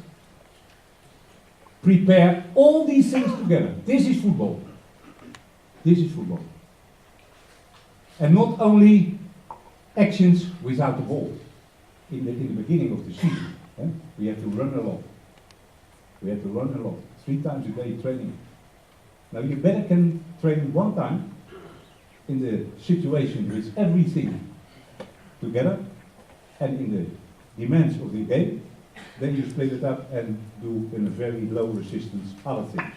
prepare all these things together. This is football. This is football. And not only actions without the ball. In the beginning of the season, we have to run a lot. We have to run a lot. 3 times a day training. Now you better can train 1 time in the situation with everything together and in the demands of the game, then you split it up and do in a very low resistance other things.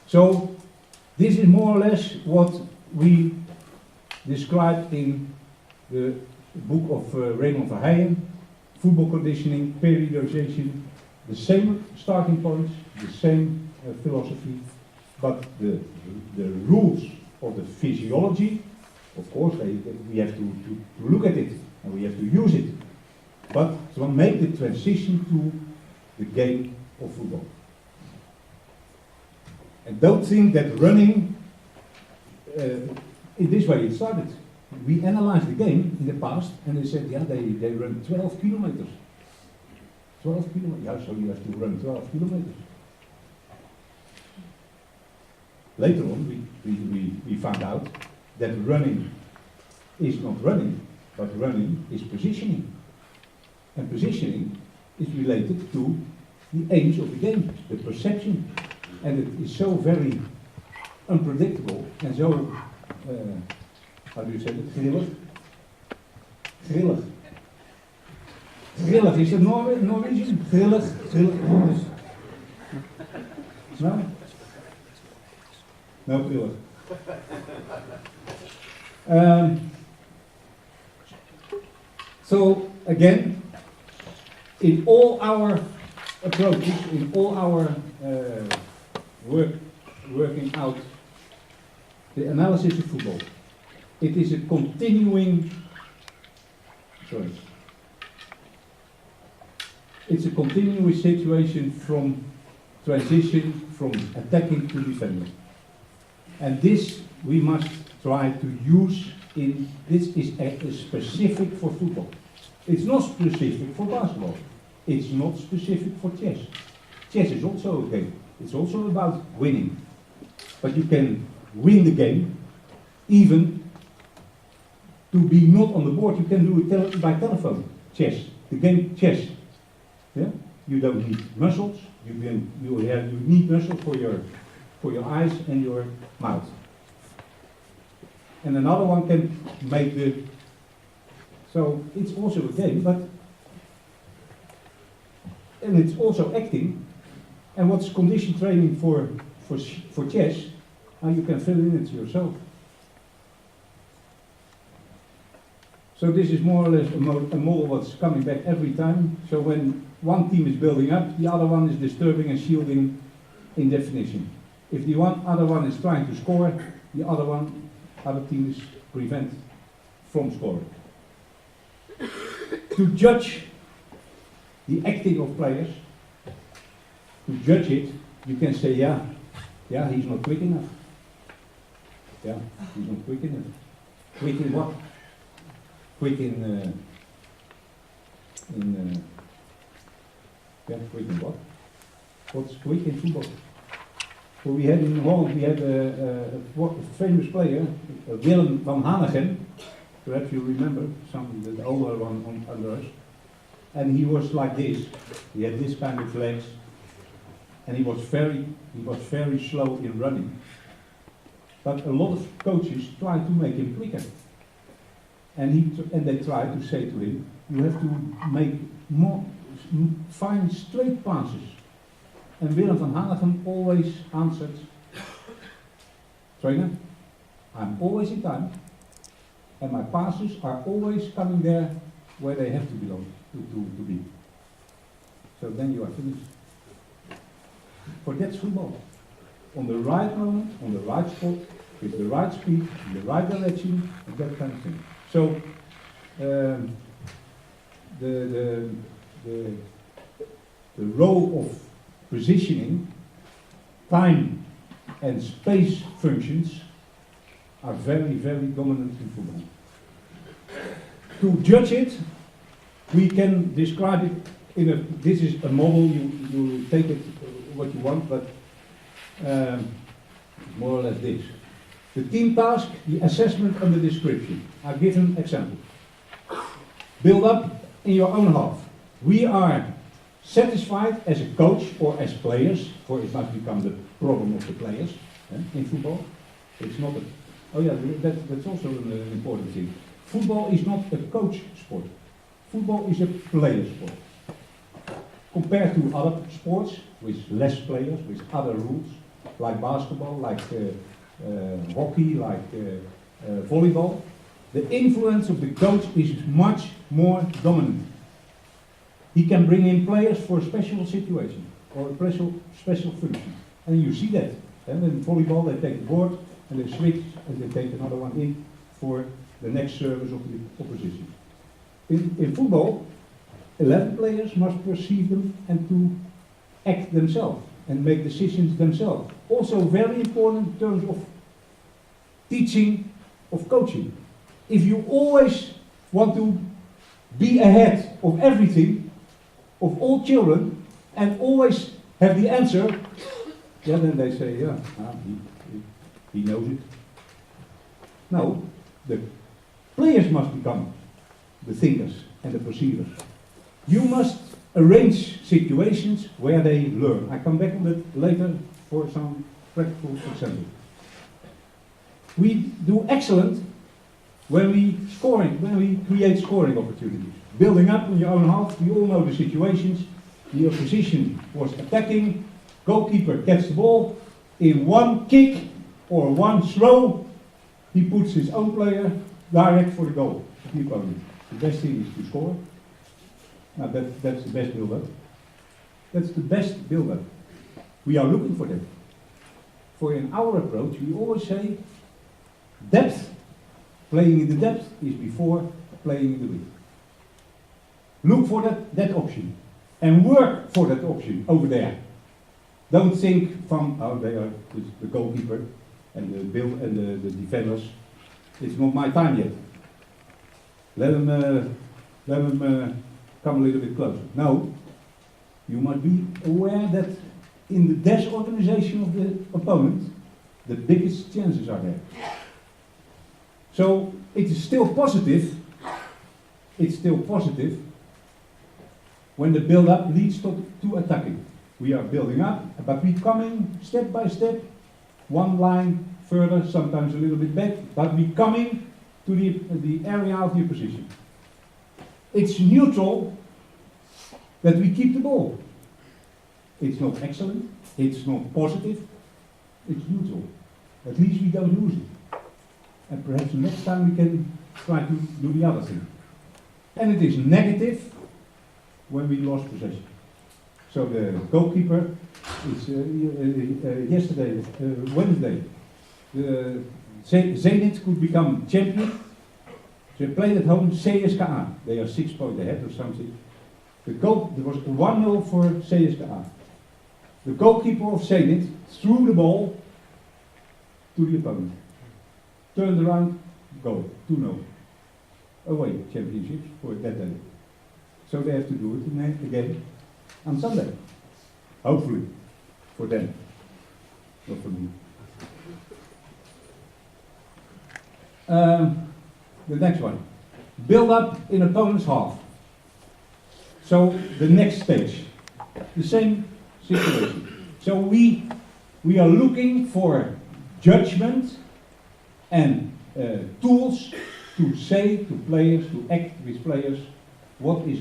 So this is more or less what we described in the book of Raymond Verheijen, football conditioning, periodization, the same starting points, the same philosophy, but the rules of the physiology, of course, we have to look at it and we have to use it, but to make the transition to the game of football. And don't think that running, in this way it started. We analyzed the game in the past and they said, yeah, they run 12 kilometers. 12 kilometers, yeah, so you have to run 12 kilometers. Later on, we found out that running is not running, but running is positioning. And positioning is related to the aims of the game, the perception. And it is so very unpredictable and so, how do you say it, grillig? Grillig. Grillig, is it Norwegian? Grillig? No? No, grillig. So, again, in all our approaches, in all our working out the analysis of football, it is a continuing, it's a continuing situation from transition from attacking to defending. And this we must try to use in, this is specific for football. It's not specific for basketball. It's not specific for chess. Chess is also a game. It's also about winning. But you can win the game, even to be not on the board. You can do it by telephone. Chess. The game chess. Yeah? you don't need muscles. You need muscles for your eyes and your mouth. And another one can make the. So it's also a game, and it's also acting. And what's condition training for chess? How you can fill in it yourself. So this is more or less a model what's coming back every time. So when one team is building up, the other one is disturbing and shielding in definition. If the other one is trying to score, the other team is prevent from scoring. To judge the acting of players, to judge it, you can say, yeah, he's not quick enough. Yeah, he's not quick enough. Quick in what? Quick in quick in what? What's quick in football? So we had in Holland, we had a famous player, Willem van Hanegem. Perhaps you remember, the older one under us. And he was like this. He had this kind of legs, and he was very slow in running. But a lot of coaches tried to make him quicker. And they tried to say to him, you have to find straight passes. And Willem van Hanegem always answered, trainer, I'm always in time, and my passes are always coming there where they have to belong, to be. So then you are finished. For that's football. On the right moment, on the right spot, with the right speed, in the right direction, and that kind of thing. So the role of positioning, time and space functions are very, very dominant in football. To judge it, we can describe it this is a model, you take it what you want, but more or less this. The team task, the assessment and the description. I'll give an example. Build up in your own half. We are satisfied as a coach or as players, for it must become the problem of the players in football. It's not that's also an important thing. Football is not a coach sport. Football is a player sport. Compared to other sports with less players, with other rules, like basketball, like hockey, like volleyball, the influence of the coach is much more dominant. He can bring in players for a special situation or a special function. And you see that. And in volleyball they take the board and they switch and they take another one in for the next service of the opposition. In football, 11 players must perceive them and to act themselves and make decisions themselves. Also very important in terms of teaching, of coaching. If you always want to be ahead of everything, of all children, and always have the answer, then they say, he knows it. No, the players must become the thinkers and the perceivers. You must arrange situations where they learn. I come back on that later for some practical example. We do excellent when we create scoring opportunities. Building up in your own half, we all know the situations. The opposition was attacking, goalkeeper gets the ball, in one kick or one throw, he puts his own player direct for the goal of the opponent. The best thing is to score. Now that's the best build-up. That's the best build-up. We are looking for that. For in our approach, we always say, depth, playing in the depth is before playing in the width. Look for that option and work for that option over there. Don't think from, they are the goalkeeper and the defenders. It's not my time yet. Let them come a little bit closer. No, you must be aware that in the disorganization of the opponent, the biggest chances are there. So it is still positive. It's still positive when the build-up leads to attacking. We are building up, but we're coming step by step, one line further, sometimes a little bit back, but we're coming to the area of the opposition. It's neutral that we keep the ball. It's not excellent, it's not positive, it's neutral. At least we don't lose it. And perhaps next time we can try to do the other thing. And it is negative when we lost possession. So the goalkeeper is yesterday, Wednesday, Zenit could become champion. They played at home CSKA. They are 6 points ahead or something. There was 1-0 for CSKA. The goalkeeper of Zenit threw the ball to the opponent. Turned around, goal, 2-0. Away championships for that day. So they have to do it again on Sunday. Hopefully. For them. Not for me. The next one. Build up in opponent's half. So the next stage. The same situation. So we are looking for judgment and tools to say to players, to act with players, what is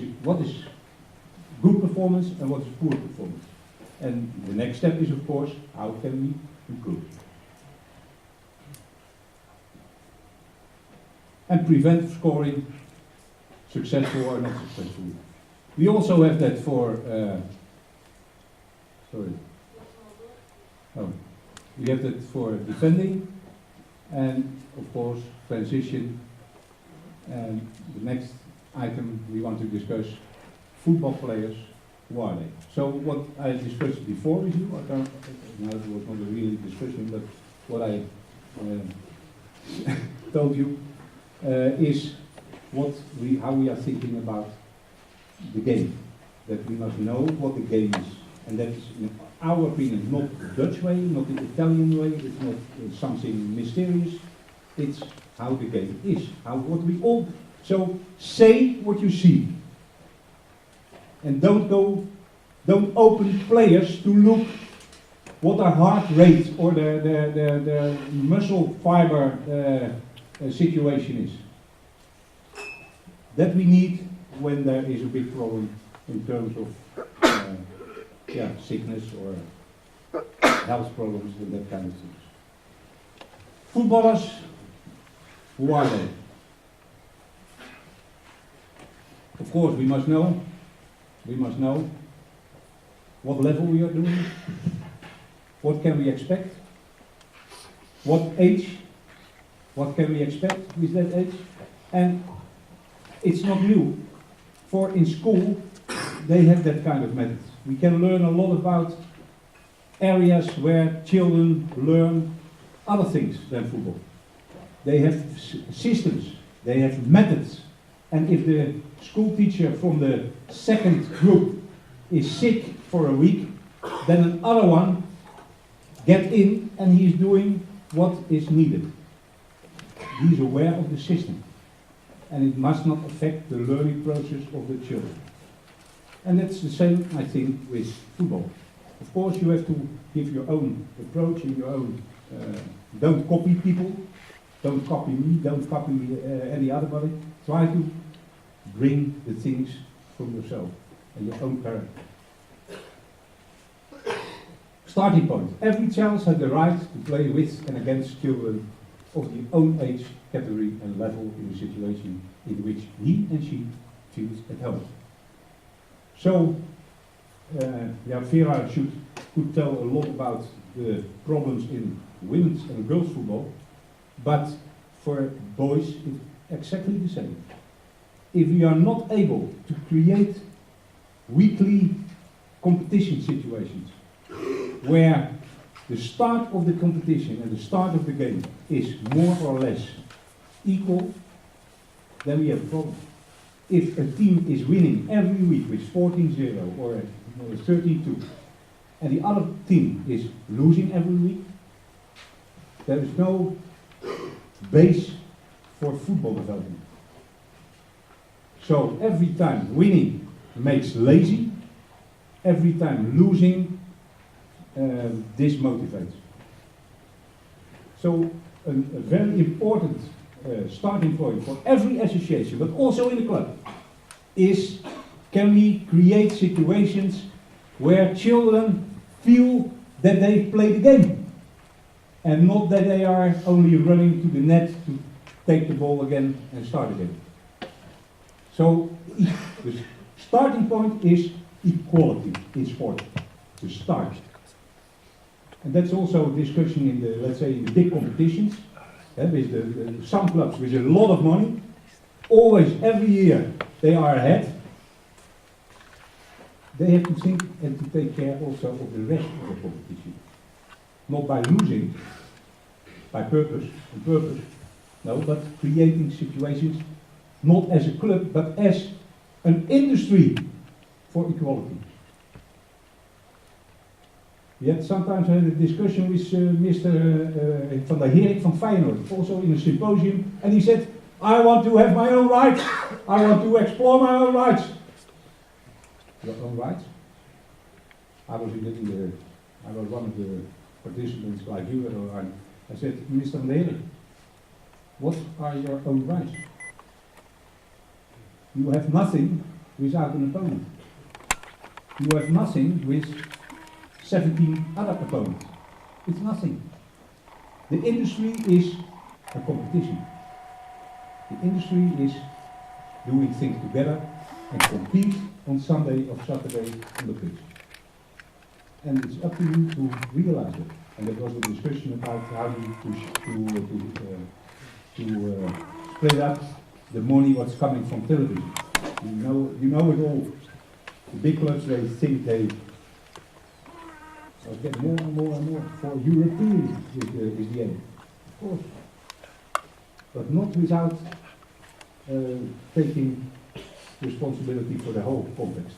good performance and what is poor performance. And the next step is, of course, how can we improve? And prevent scoring successful or not successful. We also have that for, we have that for defending and, of course, transition. And the next item we want to discuss, football players, who are they? So what I discussed before with you, it was not a real discussion, but what I told you is how we are thinking about the game. That we must know what the game is. And that is, in our opinion, not the Dutch way, not the Italian way, it's not something mysterious, it's how the game is. So say what you see. And don't open players to look what their heart rate or their muscle fiber situation is. That we need when there is a big problem in terms of sickness or health problems and that kind of things. Footballers, who are they? Of course, we must know what level we are doing, what can we expect, what age, what can we expect with that age, and it's not new. For in school, they have that kind of method. We can learn a lot about areas where children learn other things than football. They have systems, they have methods, and if the school teacher from the second group is sick for a week, then another one gets in and he is doing what is needed. He is aware of the system, and it must not affect the learning process of the children. And that's the same, I think, with football. Of course, you have to give your own approach and your own. Don't copy people. Don't copy me. Don't copy any other body. Try to bring the things from yourself and your own character. Starting point. Every child has the right to play with and against children of their own age, category and level in the situation in which he and she feels at home. So, Vera could tell a lot about the problems in women's and girls football, but for boys it's exactly the same. If we are not able to create weekly competition situations where the start of the competition and the start of the game is more or less equal, then we have a problem. If a team is winning every week with 14-0 or 13-2, and the other team is losing every week, there is no base for football development. So every time winning makes lazy. Every time losing dismotivates. So a very important starting point for every association, but also in the club, is can we create situations where children feel that they play the game and not that they are only running to the net to take the ball again and start again. So the starting point is equality in sport, to start. And that's also a discussion in the, let's say, in the big competitions, with some clubs with a lot of money, always every year they are ahead. They have to think and to take care also of the rest of the competition. Not by losing, by purpose, no, but creating situations, not as a club, but as an industry for equality. Yet sometimes I had a discussion with Mr. Van der Herik from Feyenoord, also in a symposium, and he said, I want to have my own rights. I want to explore my own rights. Your own rights? I was I was one of the participants like you, and I said, Mr. Van der Herik, what are your own rights? You have nothing without an opponent. You have nothing with 17 other opponents. It's nothing. The industry is a competition. The industry is doing things together and compete on Sunday or Saturday on the pitch. And it's up to you to realize it. And there was a discussion about how to split up the money what's coming from television. You know it all. The big clubs, they think they get more and more and more for European is the aim, of course, but not without taking responsibility for the whole context.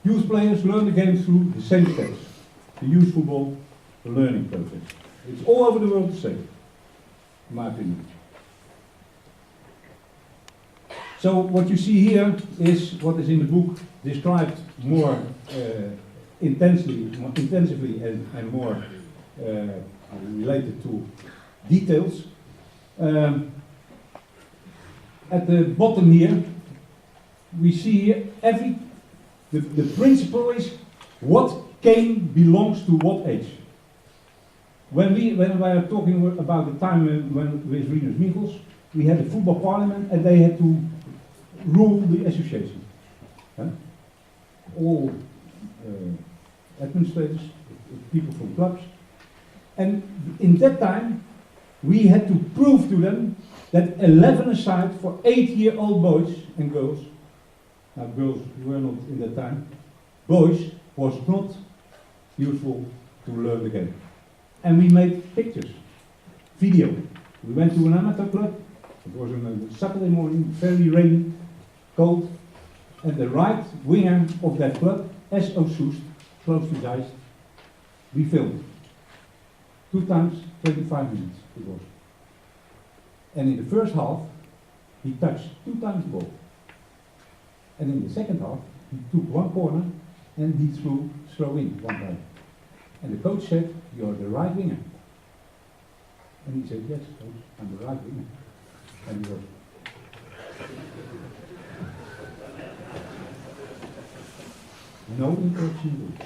Youth players learn the game through the same steps. The youth football, the learning process. It's all over the world the same, in my opinion. So what you see here is what is in the book described more intensively and more related to details. At the bottom here, we see here the principle is what game belongs to what age. When we are talking about the time when with Rinus Michels, we had a football parliament and they had to rule the association. All administrators, people from clubs. And in that time, we had to prove to them that 11-a-side for 8-year-old boys and girls, now girls were not in that time, boys was not useful to learn the game. And we made pictures, video. We went to an amateur club, it was on a Saturday morning, very rainy, cold, and the right winger of that club, S.O. Soest, closed his eyes, we filmed. 2 times 25 minutes it was. And in the first half, he touched 2 times the ball. And in the second half, he took 1 corner and he throw in 1 time. And the coach said, you're the right winger. And he said, yes, coach, I'm the right winger. And he was. No interaction.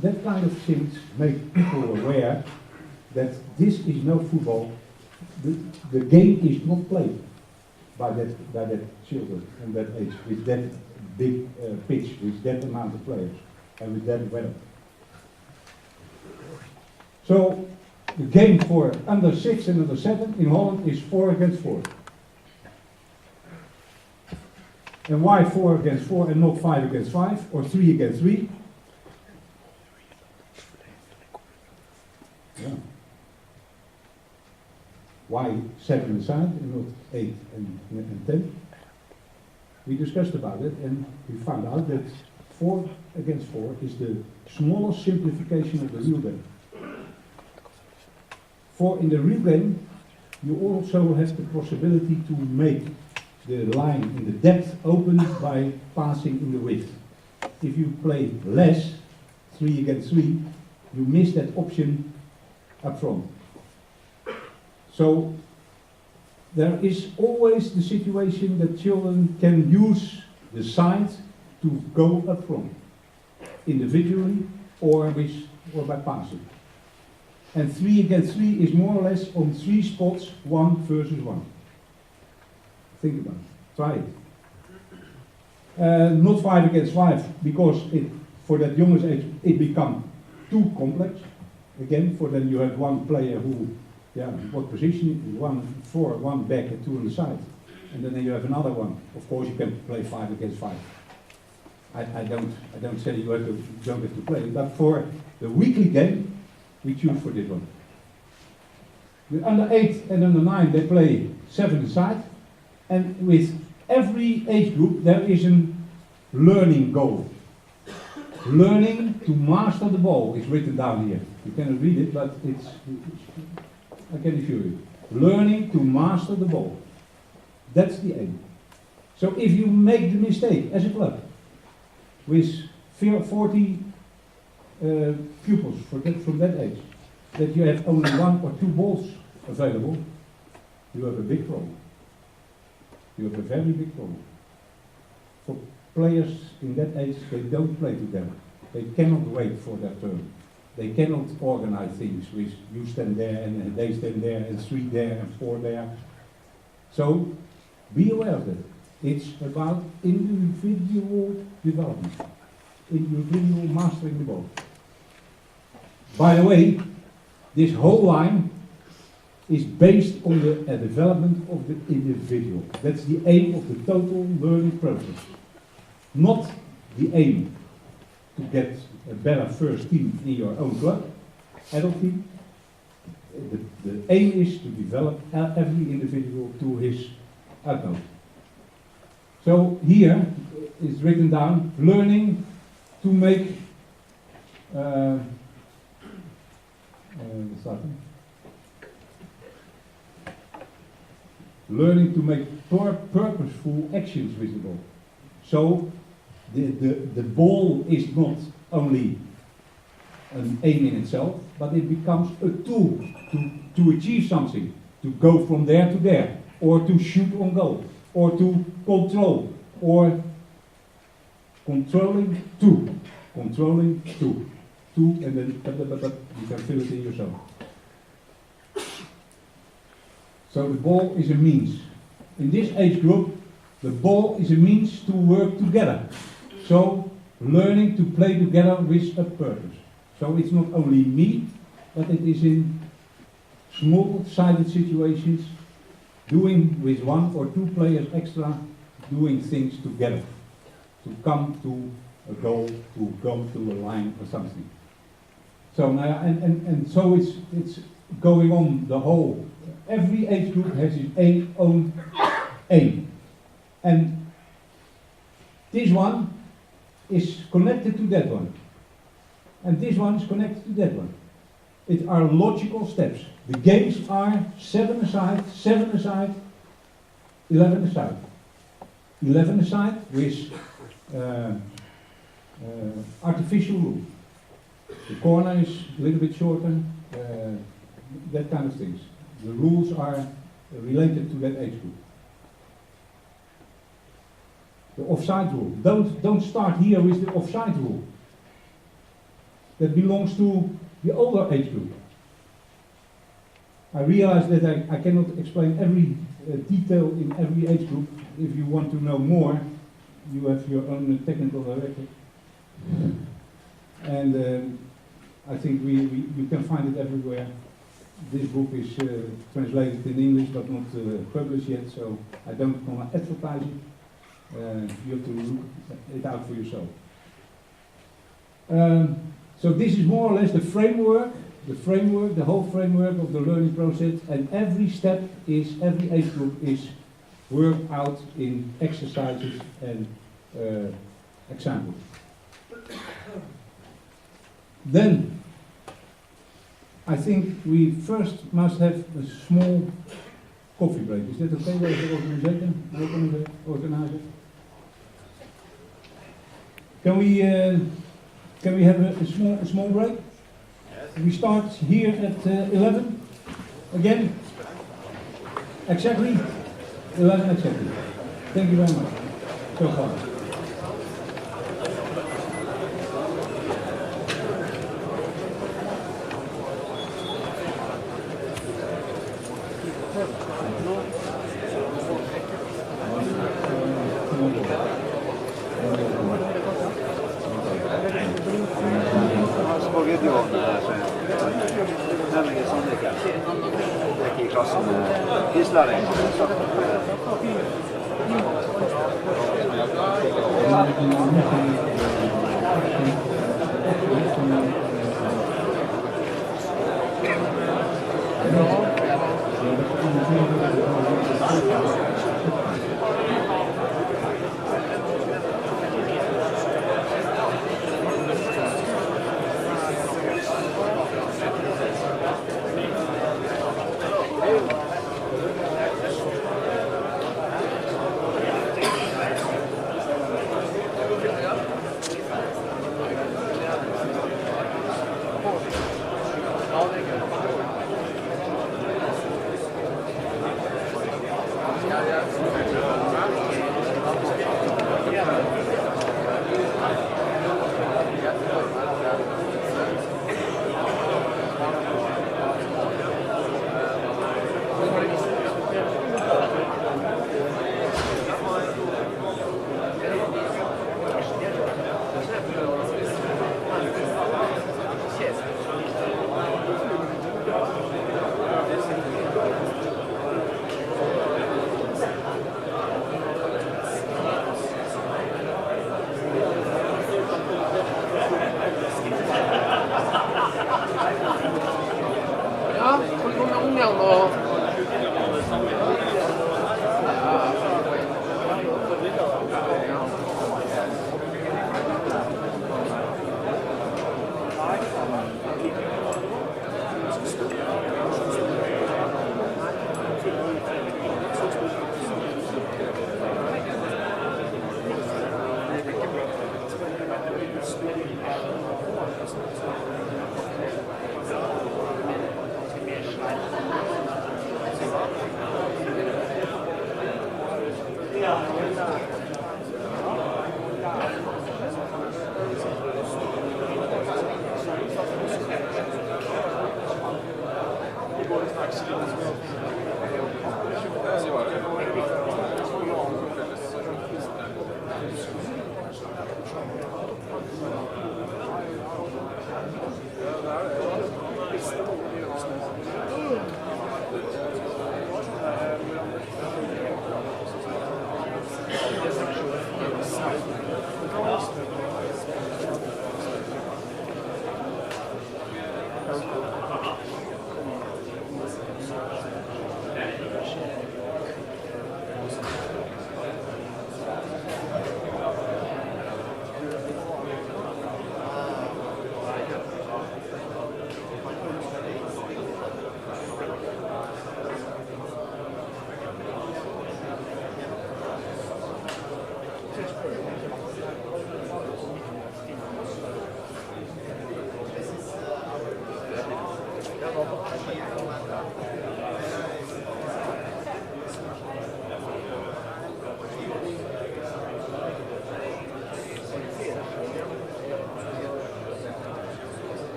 That kind of things make people aware that this is no football. The game is not played by that children and that age, with that big pitch, with that amount of players, and with that weather. So the game for under 6 and under 7 in Holland is 4 against 4. And why 4 against 4 and not 5 against 5 or 3 against 3? Yeah. Why 7 aside and not 8 and 10? We discussed about it and we found out that 4 against 4 is the smallest simplification of the real game. For in the real game, you also have the possibility to make the line in the depth open by passing in the width. If you play less, 3 against 3, you miss that option up front. So there is always the situation that children can use the side to go up front, individually or by passing. And 3 against 3 is more or less on 3 spots, 1 versus 1. Think about it. Try it. Not 5 against 5, because for that youngest age it becomes too complex. Again, for then you have one player who, what position? 1 forward, 1 back, and 2 on the side. And then you have another one. Of course, you can play 5 against 5. I don't say you don't have to play, but for the weekly game, we choose for this one. The under 8 and under 9, they play 7 aside, and with every age group there is a learning goal. Learning to master the ball is written down here. You cannot read it, but I can assure you. Learning to master the ball. That's the aim. So if you make the mistake as a club, with 40 pupils from that age, that you have only 1 or 2 balls available, you have a big problem. You have a very big problem. For players in that age, they don't play together. They cannot wait for their turn. They cannot organize things with you stand there and they stand there and 3 there and 4 there. So be aware of that. It's about individual development, individual mastering the ball. By the way, this whole line is based on the development of the individual. That's the aim of the total learning process. Not the aim to get a better first team in your own club, adult team. The aim is to develop every individual to his utmost. So here is written down, learning to make learning to make purposeful actions visible. So the ball is not only an aim in itself, but it becomes a tool to achieve something, to go from there to there, or to shoot on goal, or to control, or controlling two, and then you can fill it in yourself. So the ball is a means. In this age group, the ball is a means to work together. So learning to play together with a purpose. So it's not only me, but it is in small-sided situations, doing with 1 or 2 players extra, doing things together, to come to a goal, to come to a line or something. So and so it's going on the whole. Every age group has its own aim, and this one is connected to that one, and this one is connected to that one. It are logical steps. The games are 7 aside, 7 aside, 11 aside. 11 aside with artificial rule. The corner is a little bit shorter, that kind of things. The rules are related to that age group. The offside rule. Don't start here with the offside rule. That belongs to the older age group. I realize that I cannot explain every detail in every age group. If you want to know more, you have your own technical director. And I think you can find it everywhere. This book is translated in English but not published yet, so I don't want to advertise it. You have to look it out for yourself. So this is more or less the framework, the whole framework of the learning process, and every step is, every age group is worked out in exercises and examples. Then, I think we first must have a small coffee break. Is that okay with the organizer? Can we have a small break? We start here at 11 again. Exactly 11 exactly. Thank you very much. So far. Videoen nemlig Sandviken. Gikk i klassen islending.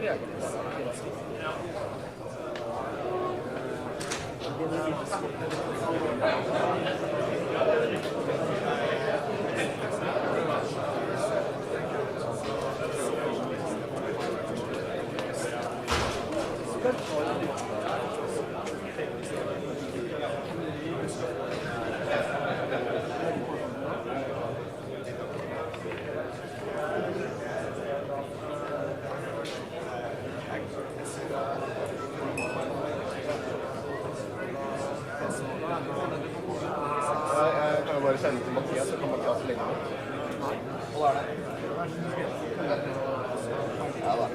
Jeg kan jo bare sende til Mathias, så kan Mathias legge den. Hva er det? Ja, da.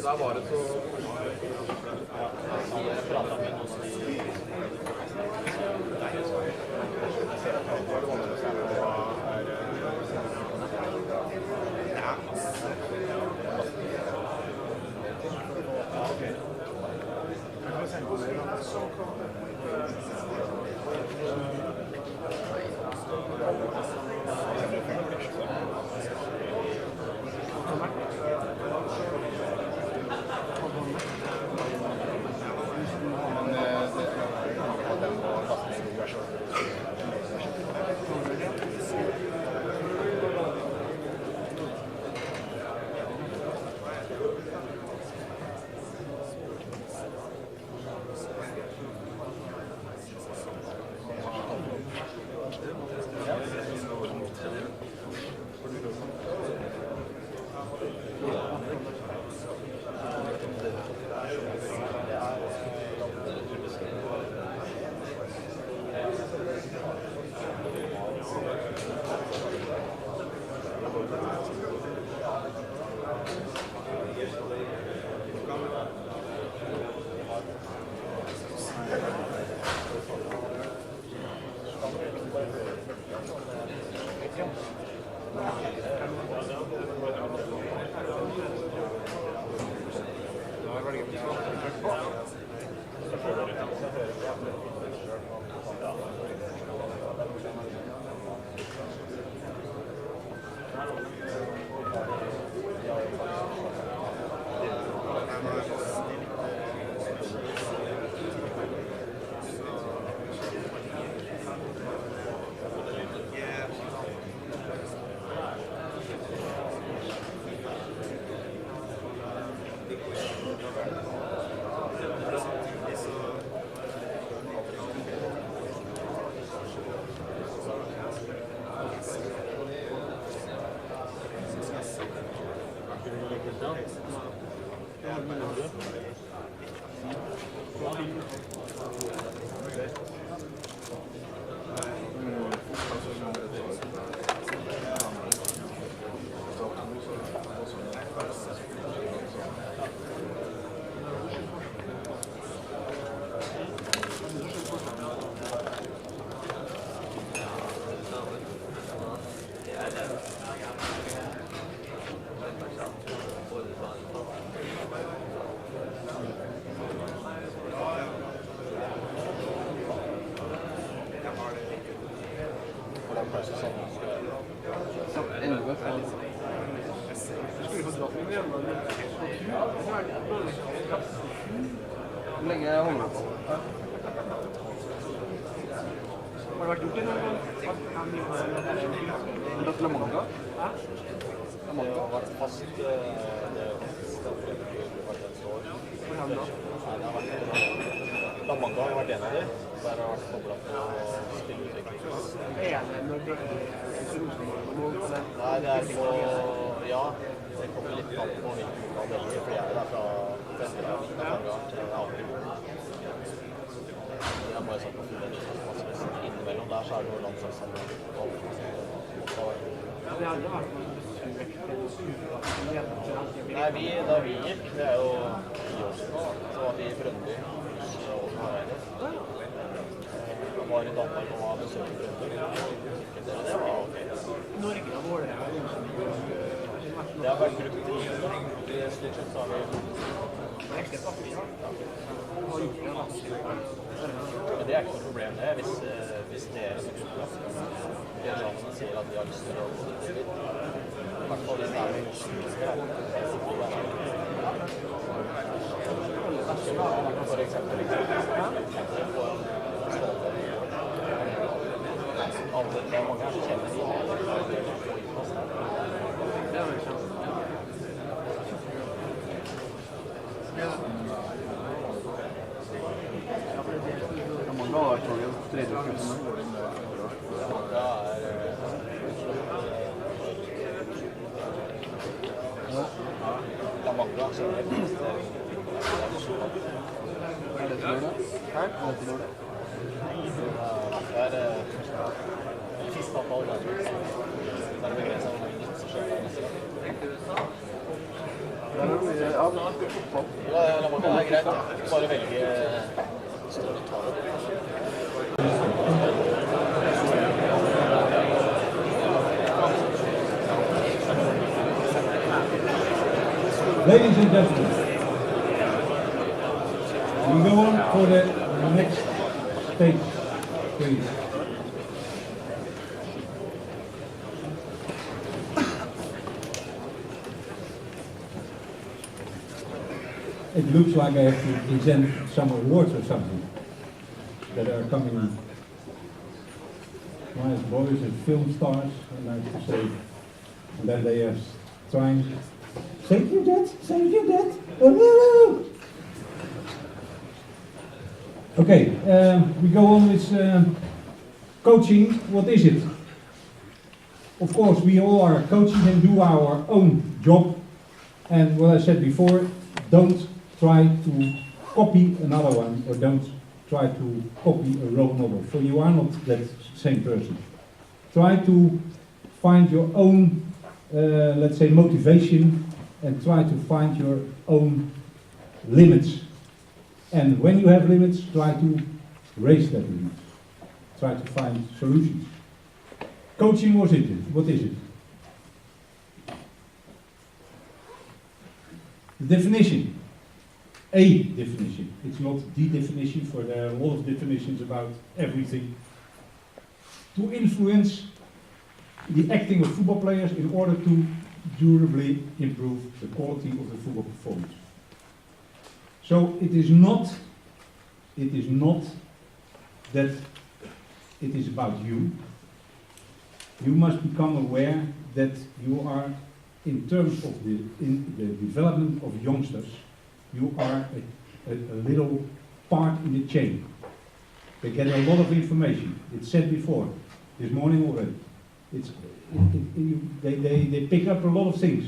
Der var det så... Hvor lenge holder det på? Har du vært gjort det noen gang? Har du hatt La Manga? Hæ? La Manga? Det har vært fast, det har vært et år. Hvor har du da? Nei, det har vært La Manga har vært en av de. Der har vært koblet på spillutvikling. Er det når det Nei, det er på, ja, det kommer litt an på hvilken avdeling, for jeg er der fra Vestland, til Aker. Jeg har bare satt på full innimellom der, så er det noe landslagssamling. Det har aldri vært noen Nei, da vi gikk, det er jo 10 år siden, så var vi i Brøndby, og Hareide. Jeg var i Danmark og var besøkt i Brøndby. Det var ok. Norge har vært det har vært brukt i stort sett, så har vi men det er ikke noe problem det, hvis dere som gruppe sier at de har lyst til å gå dit. I hvert fall hvis det er noe for eksempel det er mange her som kjenner mange har vært tredje skuffen. La Manga så er det det til det? Hæ? Er det til det? Det er siste av alle ganger. Det er begrenset av hvor mye som skjer der neste gang. Ja, La Manga er greit. Bare velge større tall. Ladies and gentlemen, we go on for the next stage, please. It looks like I have to present some awards or something that are coming in. Nice boys and film stars, I like to say. And then they are trying. Thank you, Dad. Thank you, Dad. Oh, okay, we go on with coaching. What is it? Of course, we all are coaches and do our own job. And what I said before, don't try to copy another one, or don't try to copy a role model, for you are not that same person. Try to find your own, let's say, motivation, and try to find your own limits. And when you have limits, try to raise that limits. Try to find solutions. Coaching, what is it? What is it? The definition. A definition. It's not the definition, for there are a lot of definitions about everything. To influence the acting of football players in order to durably improve the quality of the football performance. So it is not that it is about you. You must become aware that you are, in terms of the development of youngsters, you are a little part in the chain. They get a lot of information. It's said before, this morning already. They pick up a lot of things.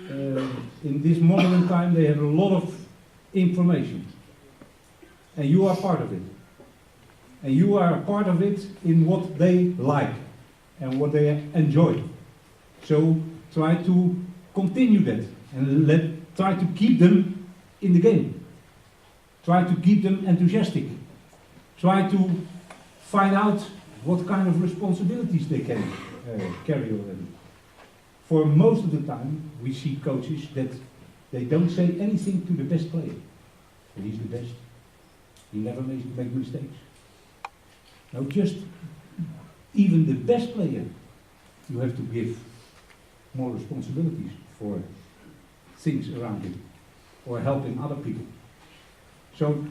In this modern time, they have a lot of information. And you are part of it. And you are a part of it in what they like and what they enjoy. So try to continue that and try to keep them in the game. Try to keep them enthusiastic. Try to find out what kind of responsibilities they can carry already. For most of the time, we see coaches that they don't say anything to the best player. He's the best. He never makes mistakes. No, just even the best player, you have to give more responsibilities for things around him or helping other people. So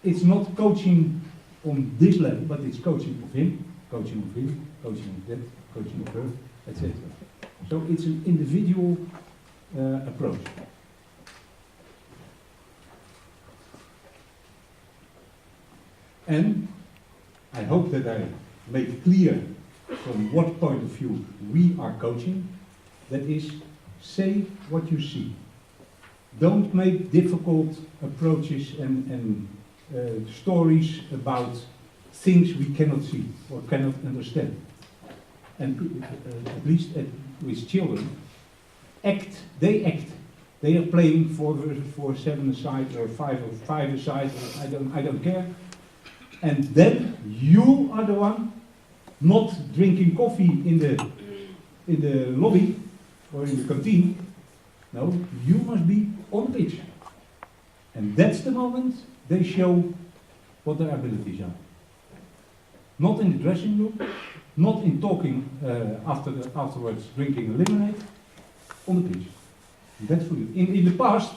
it's not coaching on this level, but it's coaching of him, coaching of him, coaching of that, coaching of her, etc. So it's an individual approach. And I hope that I make clear from what point of view we are coaching. That is, say what you see. Don't make difficult approaches and stories about things we cannot see or cannot understand. And at least with children, they act. They are playing for 7-a-side or 5-a-side, I don't care. And then you are the one not drinking coffee in the lobby or in the canteen. No, you must be on pitch. And that's the moment they show what their abilities are. Not in the dressing room, not in talking afterwards drinking a lemonade, on the pitch. That's for you. In the past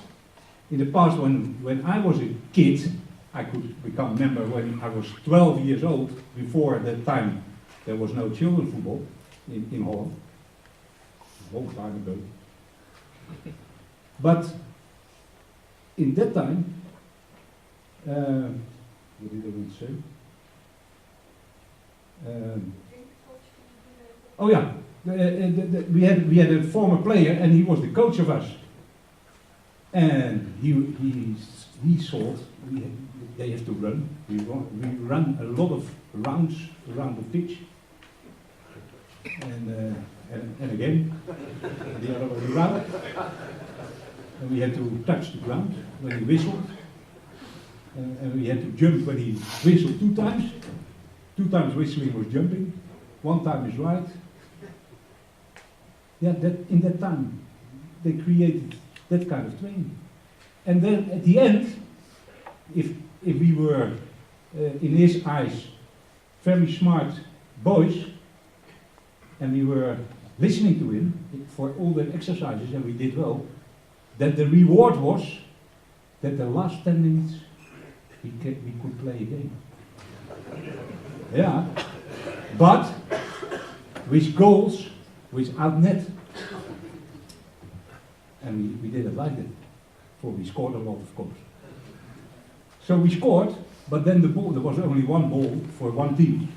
when I was a kid, I could become a member when I was 12 years old. Before that time there was no children football in Holland. A long time ago. But in that time, what did I want to say? Oh yeah, we had a former player, and he was the coach of us. And he thought they have to run. We run a lot of rounds around the pitch, and again the other way around. And we had to touch the ground when he whistled, and we had to jump when he whistled 2 times. 2 times whistling was jumping. 1 time is right. Yeah, in that time they created that kind of training. And then at the end, if we were in his eyes very smart boys, and we were listening to him for all the exercises, and we did well, that the reward was that the last 10 minutes we could play a game. Yeah, but with goals, without net. And we didn't like it, for we scored a lot, of course. So we scored, but then the ball, there was only 1 ball for 1 team.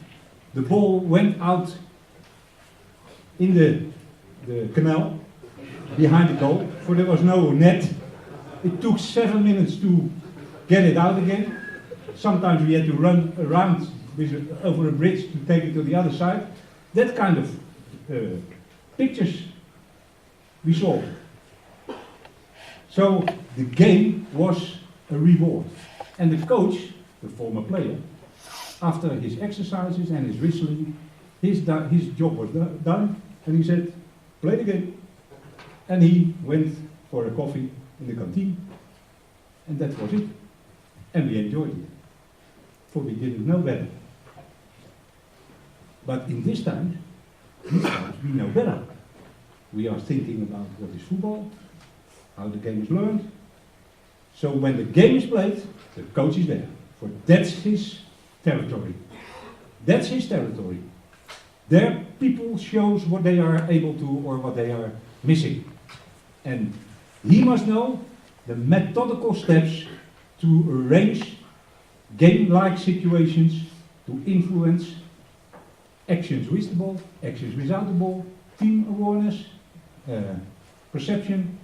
The ball went out in the canal behind the goal, for there was no net. It took 7 minutes to get it out again. Sometimes we had to run around over a bridge to take it to the other side. That kind of pictures we saw. So the game was a reward. And the coach, the former player, after his exercises and his whistling, his job was done, and he said, play the game. And he went for a coffee in the canteen, and that was it. And we enjoyed it, for we didn't know better. But in these times we know better. We are thinking about what is football, how the game is learned. So when the game is played, the coach is there, for that's his territory. That's his territory. There people shows what they are able to or what they are missing. And he must know the methodical steps to arrange game-like situations, to influence actions with the ball, actions without the ball, team awareness, perception,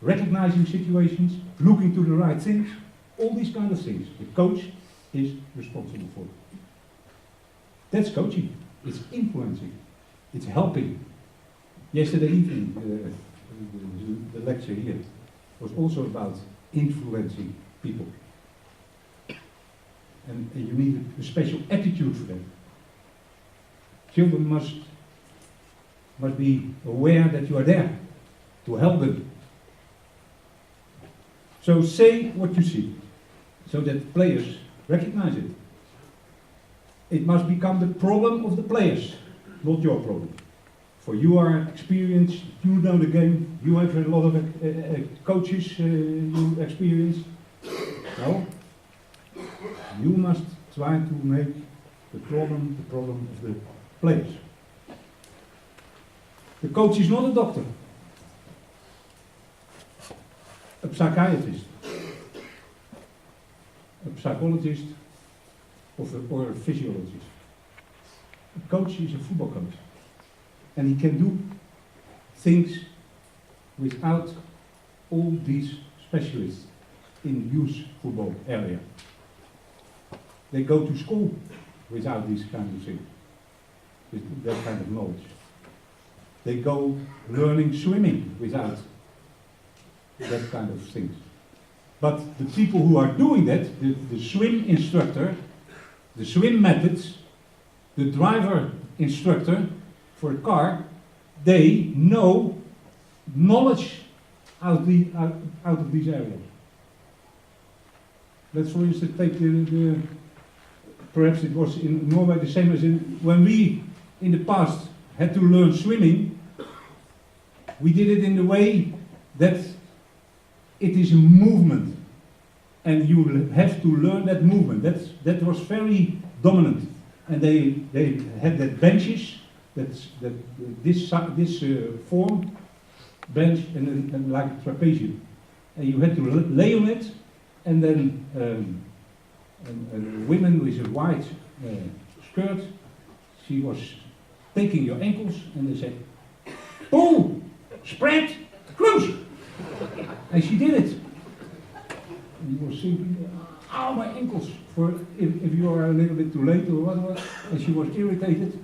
recognizing situations, looking to the right things, all these kind of things. The coach is responsible for. That's coaching. It's influencing. It's helping. Yesterday evening, the lecture here was also about influencing people. And you need a special attitude for them. Children must be aware that you are there to help them. So say what you see, so that players recognize it. It must become the problem of the players, not your problem. For you are experienced, you know the game, you have a lot of coaches you experience. No, you must trying to make the problem of the players. The coach is not a doctor, a psychiatrist, a psychologist, or a physiologist. A coach is a football coach, and he can do things without all these specialists in youth football area. They go to school without these kind of things, with that kind of knowledge. They go learning swimming without that kind of things. But the people who are doing that, the swim instructor, the swim methods, the driver instructor for a car, they know knowledge out of these areas. Let's, for instance, take perhaps it was in Norway the same as when we in the past had to learn swimming. We did it in the way that it is a movement, and you have to learn that movement. That was very dominant, and they had that benches, this form bench and like a trapezium, and you had to lay on it, and then a woman with a white skirt, she was taking your ankles, and they said, pull, spread, close, and she did it. And you were thinking, oh, my ankles, for if you are a little bit too late or whatever, and she was irritated,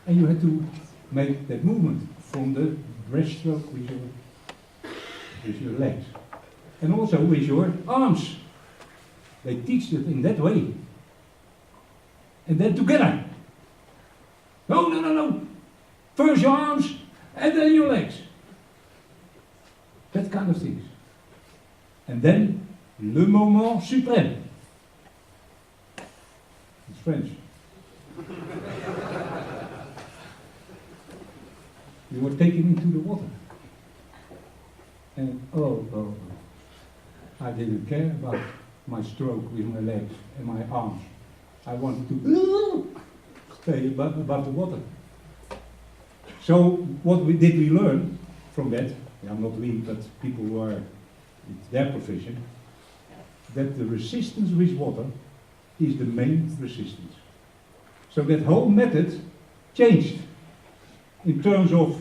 and you had to make that movement from the breaststroke with your legs, and also with your arms. They teach it in that way. And then together. No. First your arms, and then your legs. That kind of things. And then, le moment suprême. It's French. You were taken into the water. And oh, I didn't care about my stroke with my legs and my arms. I wanted to stay above the water. So what did we learn from that? Yeah, not we, but people who are, it's their profession, that the resistance with water is the main resistance. So that whole method changed in terms of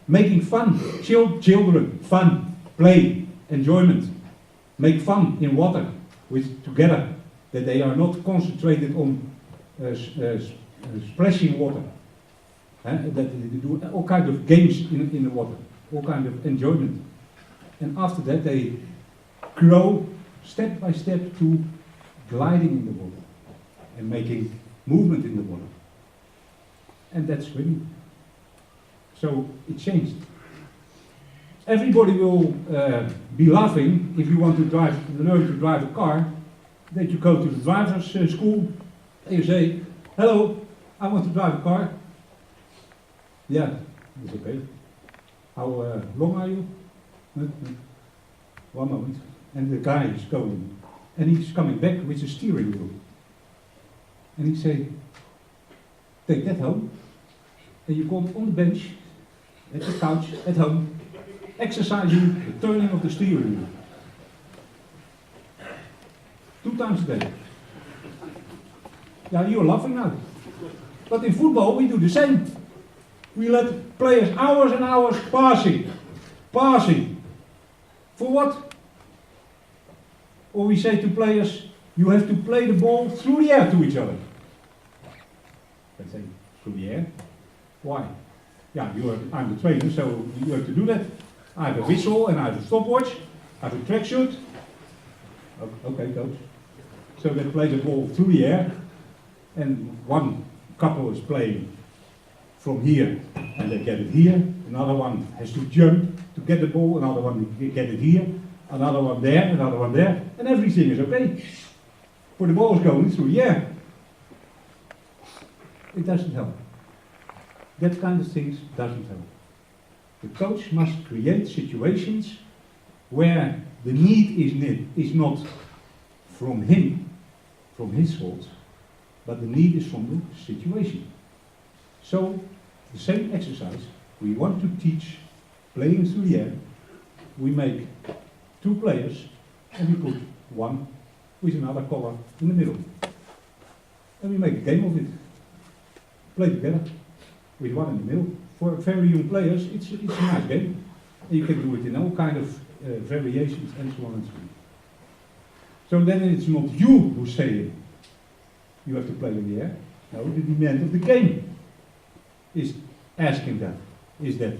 making fun, children, fun, play, enjoyment. Make fun in water together, that they are not concentrated on splashing water. That they do all kinds of games in the water, all kinds of enjoyment. And after that they grow step by step to gliding in the water and making movement in the water. And that's swimming. So it changed. Everybody will be laughing if you want to learn to drive a car, that you go to the driver's school and you say, hello, I want to drive a car. Yeah, that's okay. How long are you? 1 moment. And the guy is going, and he's coming back with the steering wheel. And he say, take that home, and you come on the bench, at the couch, at home, exercising the turning of the steering wheel. 2 times a day. Yeah, you're laughing now. But in football we do the same. We let players hours and hours passing. For what? Or we say to players, you have to play the ball through the air to each other. They say, through the air? Why? Yeah, I'm the trainer, so you have to do that. I have a whistle and I have a stopwatch, I have a tracksuit. Okay, coach. So they play the ball through the air, and one couple is playing from here, and they get it here. Another one has to jump to get the ball, another one get it here, another one there, another one there, and everything is okay. For the ball is going through the air. It doesn't help. That kind of things doesn't help. The coach must create situations where the need is not from him, from his fault, but the need is from the situation. So, the same exercise, we want to teach playing through the air. We make 2 players and we put one with another color in the middle. And we make a game of it. Play together with one in the middle. For very young players, it's a nice game. And you can do it in all kind of variations and so on and so on. So then it's not you who's saying you have to play in the air. No, the demand of the game is asking that, is that.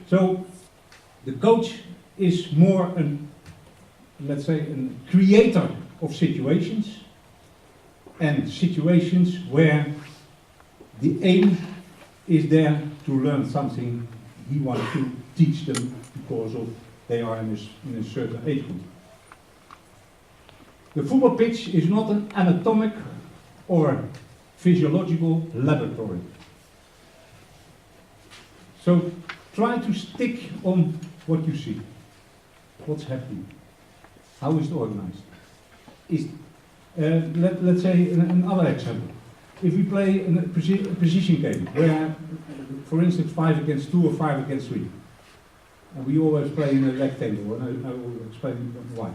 So the coach is more an, let's say, a creator of situations, and situations where the aim is there to learn something he wants to teach them because of they are in a certain age group. The football pitch is not an anatomic or physiological laboratory. So try to stick on what you see. What's happening? How is it organized? Let's say another example. If we play a position game, where, for instance, 5 against 2 or 5 against 3, and we always play in a rectangle, and I will explain why.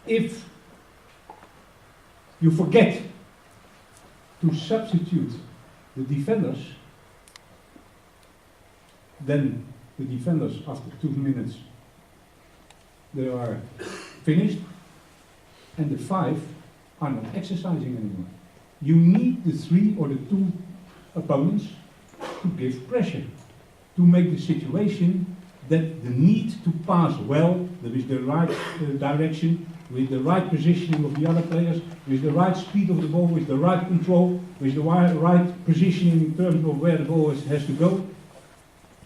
If you forget to substitute the defenders, then the defenders, after 2 minutes, they are finished, and the 5 are not exercising anymore. You need the 3 or the 2 opponents to give pressure, to make the situation that the need to pass well, with the right direction, with the right positioning of the other players, with the right speed of the ball, with the right control, with the right positioning in terms of where the ball has to go,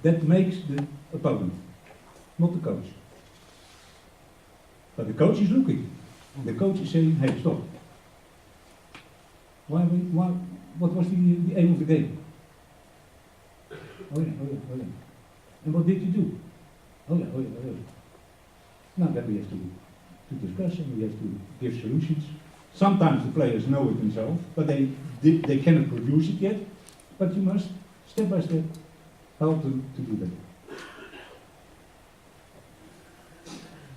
that makes the opponent, not the coach. But the coach is looking. The coach is saying, hey, stop. What was the aim of the game? Oh yeah. And what did you do? Oh yeah. Now then we have to discuss and we have to give solutions. Sometimes the players know it themselves, but they cannot produce it yet. But you must, step by step, help them to do that.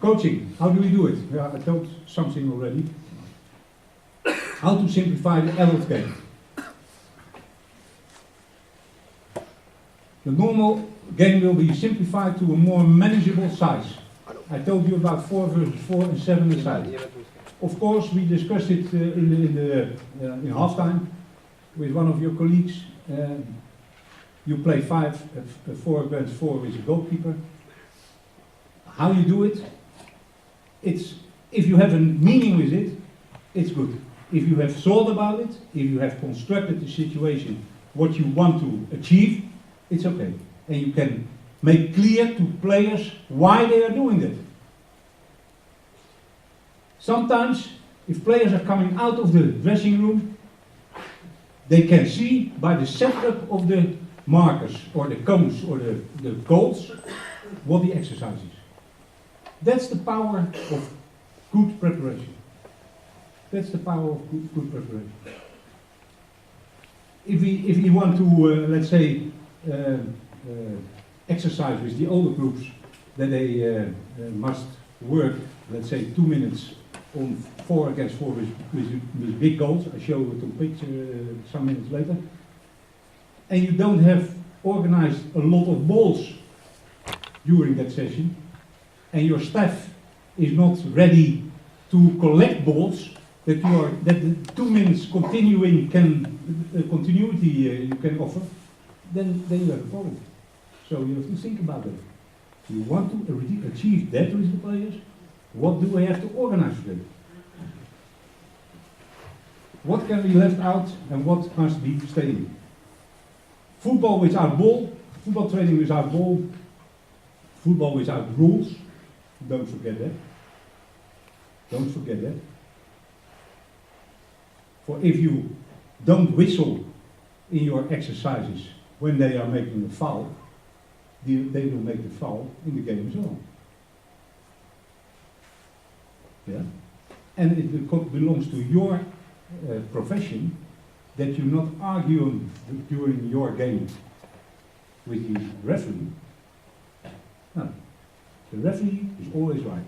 Coaching, how do we do it? Yeah, I told something already. How to simplify the adult game. The normal game will be simplified to a more manageable size. I told you about 4 versus 4 and 7 aside. Of course, we discussed it in halftime with one of your colleagues. You play 4 against 4 with a goalkeeper. How you do it? If you have a meaning with it, it's good. If you have thought about it, if you have constructed the situation, what you want to achieve, it's okay. And you can make clear to players why they are doing that. Sometimes, if players are coming out of the dressing room, they can see by the setup of the markers or the cones or the goals what the exercise is. That's the power of good preparation. That's the power of good preparation. If we want to, let's say, exercise with the older groups, then they must work, let's say, 2 minutes on 4 against 4 with big goals. I show it on picture some minutes later. And you don't have organized a lot of balls during that session, and your staff is not ready to collect balls, that the 2 minutes continuity you can offer, then you have a problem. So you have to think about that. You want to achieve that with the players, what do we have to organize for them? What can be left out and what must be staying? Football without ball, football training without ball, football without rules. Don't forget that. Don't forget that. For if you don't whistle in your exercises when they are making a foul, they will make the foul in the game as well. Yeah? And it belongs to your profession that you not argue during your game with the referee. No. The referee is always right.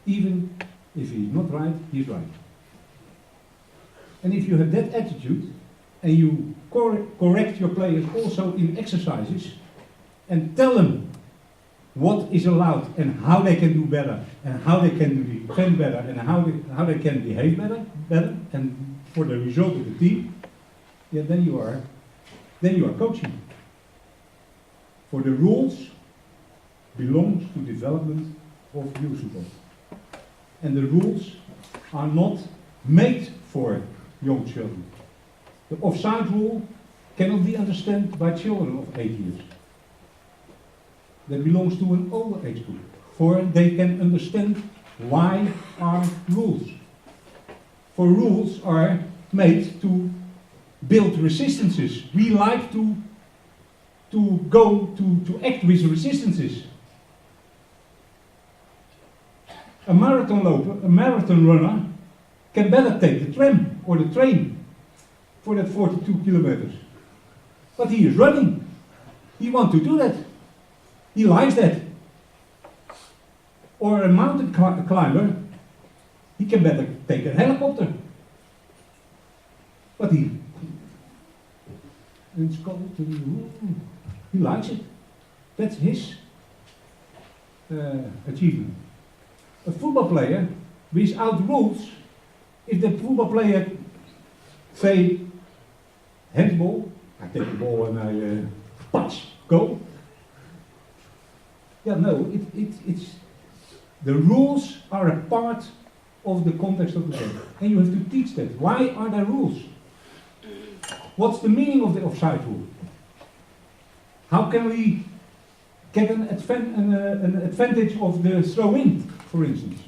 Even if he's not right, he's right. And if you have that attitude, and you correct your players also in exercises, and tell them what is allowed and how they can do better, and how they can defend better, and how they can behave better, and for the result of the team, yeah, then you are coaching. For the rules belongs to development of youth football. And the rules are not made for young children. The offside rule cannot be understood by children of 8 years. That belongs to an older age group, for they can understand why are rules. For rules are made to build resistances. We like to act with resistances. A marathon runner can better take the tram or the train for that 42 kilometers. But he is running. He wants to do that. He likes that. Or a mountain climber, he can better take a helicopter. But he likes it. That's his achievement. A football player, without rules, if the football player say, handball, I take the ball and I punch, go. Yeah, no, it's the rules are a part of the context of the game. And you have to teach that. Why are there rules? What's the meaning of the offside rule? How can we get an advantage of the throw-in, for instance?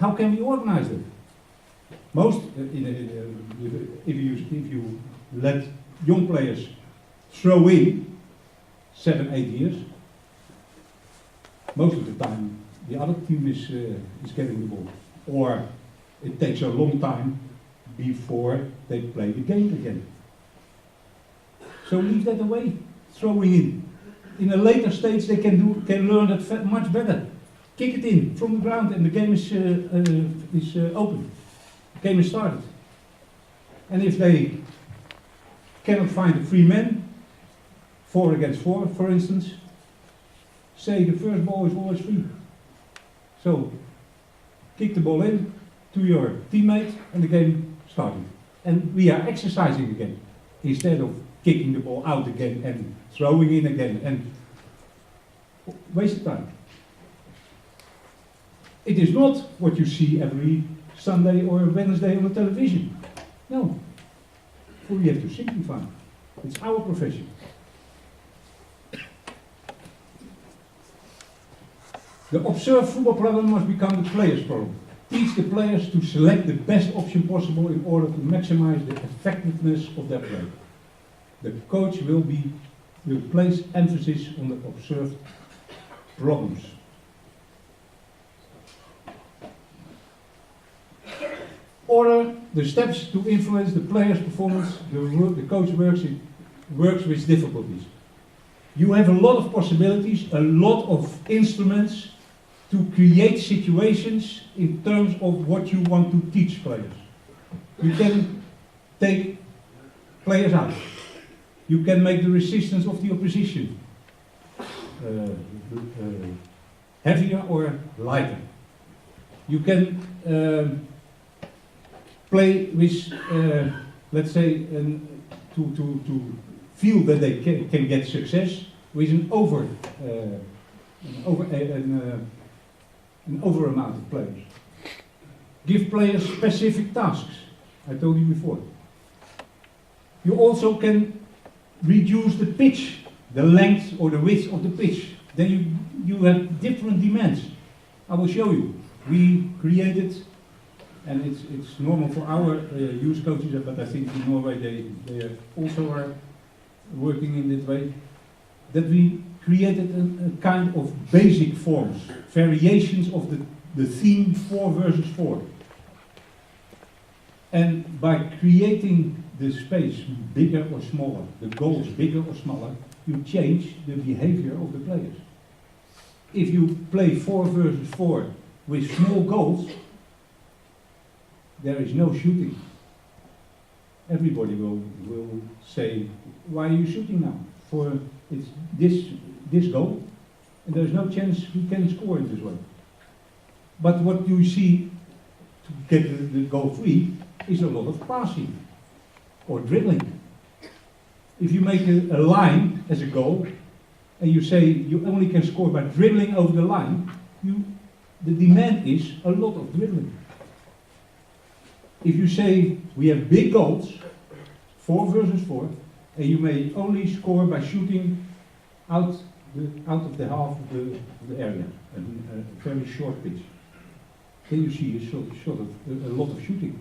How can we organize it? Most, if you let young players throw in 7, 8 years, most of the time the other team is getting the ball. Or it takes a long time before they play the game again. So leave that away, throwing in. In a later stage they can learn that much better. Kick it in from the ground and the game is open. The game is started. And if they cannot find a free man, 4 against 4 for instance, say the first ball is always free. So kick the ball in to your teammate and the game started. And we are exercising again instead of kicking the ball out again and throwing in again and waste time. It is not what you see every Sunday or Wednesday on the television. No. We have to simplify. It's our profession. The observed football problem must become the players' problem. Teach the players to select the best option possible in order to maximize the effectiveness of their play. The coach will place emphasis on the observed problems. Order the steps to influence the player's performance. The coach works with difficulties. You have a lot of possibilities, a lot of instruments to create situations in terms of what you want to teach players. You can take players out. You can make the resistance of the opposition heavier or lighter. You can play with, let's say, to feel that they can get success with an over amount of players. Give players specific tasks. I told you before. You also can reduce the pitch, the length or the width of the pitch. Then you have different demands. I will show you. We created, and it's normal for our youth coaches, but I think in Norway they also are working in this way, that we created a kind of basic forms, variations of the theme 4 versus 4. And by creating the space bigger or smaller, the goals bigger or smaller, you change the behavior of the players. If you play 4 versus 4 with small goals, there is no shooting. Everybody will say, why are you shooting now? For it's this goal, and there's no chance we can score it as well. But what you see to get the goal free is a lot of passing or dribbling. If you make a line as a goal, and you say you only can score by dribbling over the line, the demand is a lot of dribbling. If you say we have big goals, 4 versus 4, and you may only score by shooting out of the half of the area, a very short pitch, then you see a lot of shooting.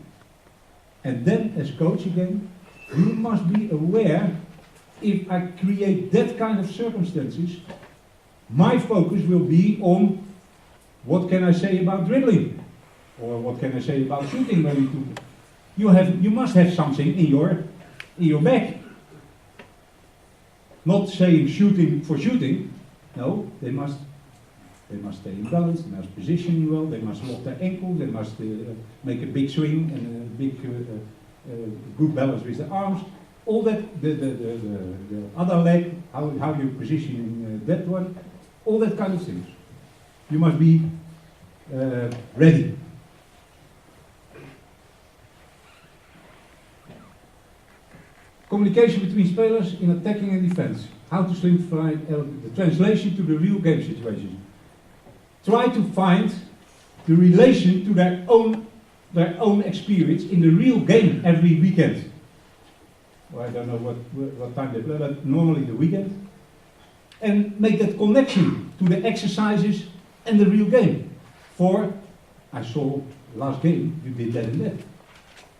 And then, as coach again, you must be aware, if I create that kind of circumstances, my focus will be on what can I say about dribbling, or what can I say about shooting. You must have something in your bag. Not saying shooting for shooting. No, they must stay in balance. They must position well. They must lock their ankle. They must make a big swing and a big good balance with the arms. All that, the other leg, how you position that one, all that kind of things. You must be ready. Communication between spelers in attacking and defense. How to simplify the translation to the real game situation. Try to find the relation to their own experience in the real game every weekend. Well, I don't know what time they play, but normally the weekend. And make that connection to the exercises and the real game. For, I saw last game, you did that and that.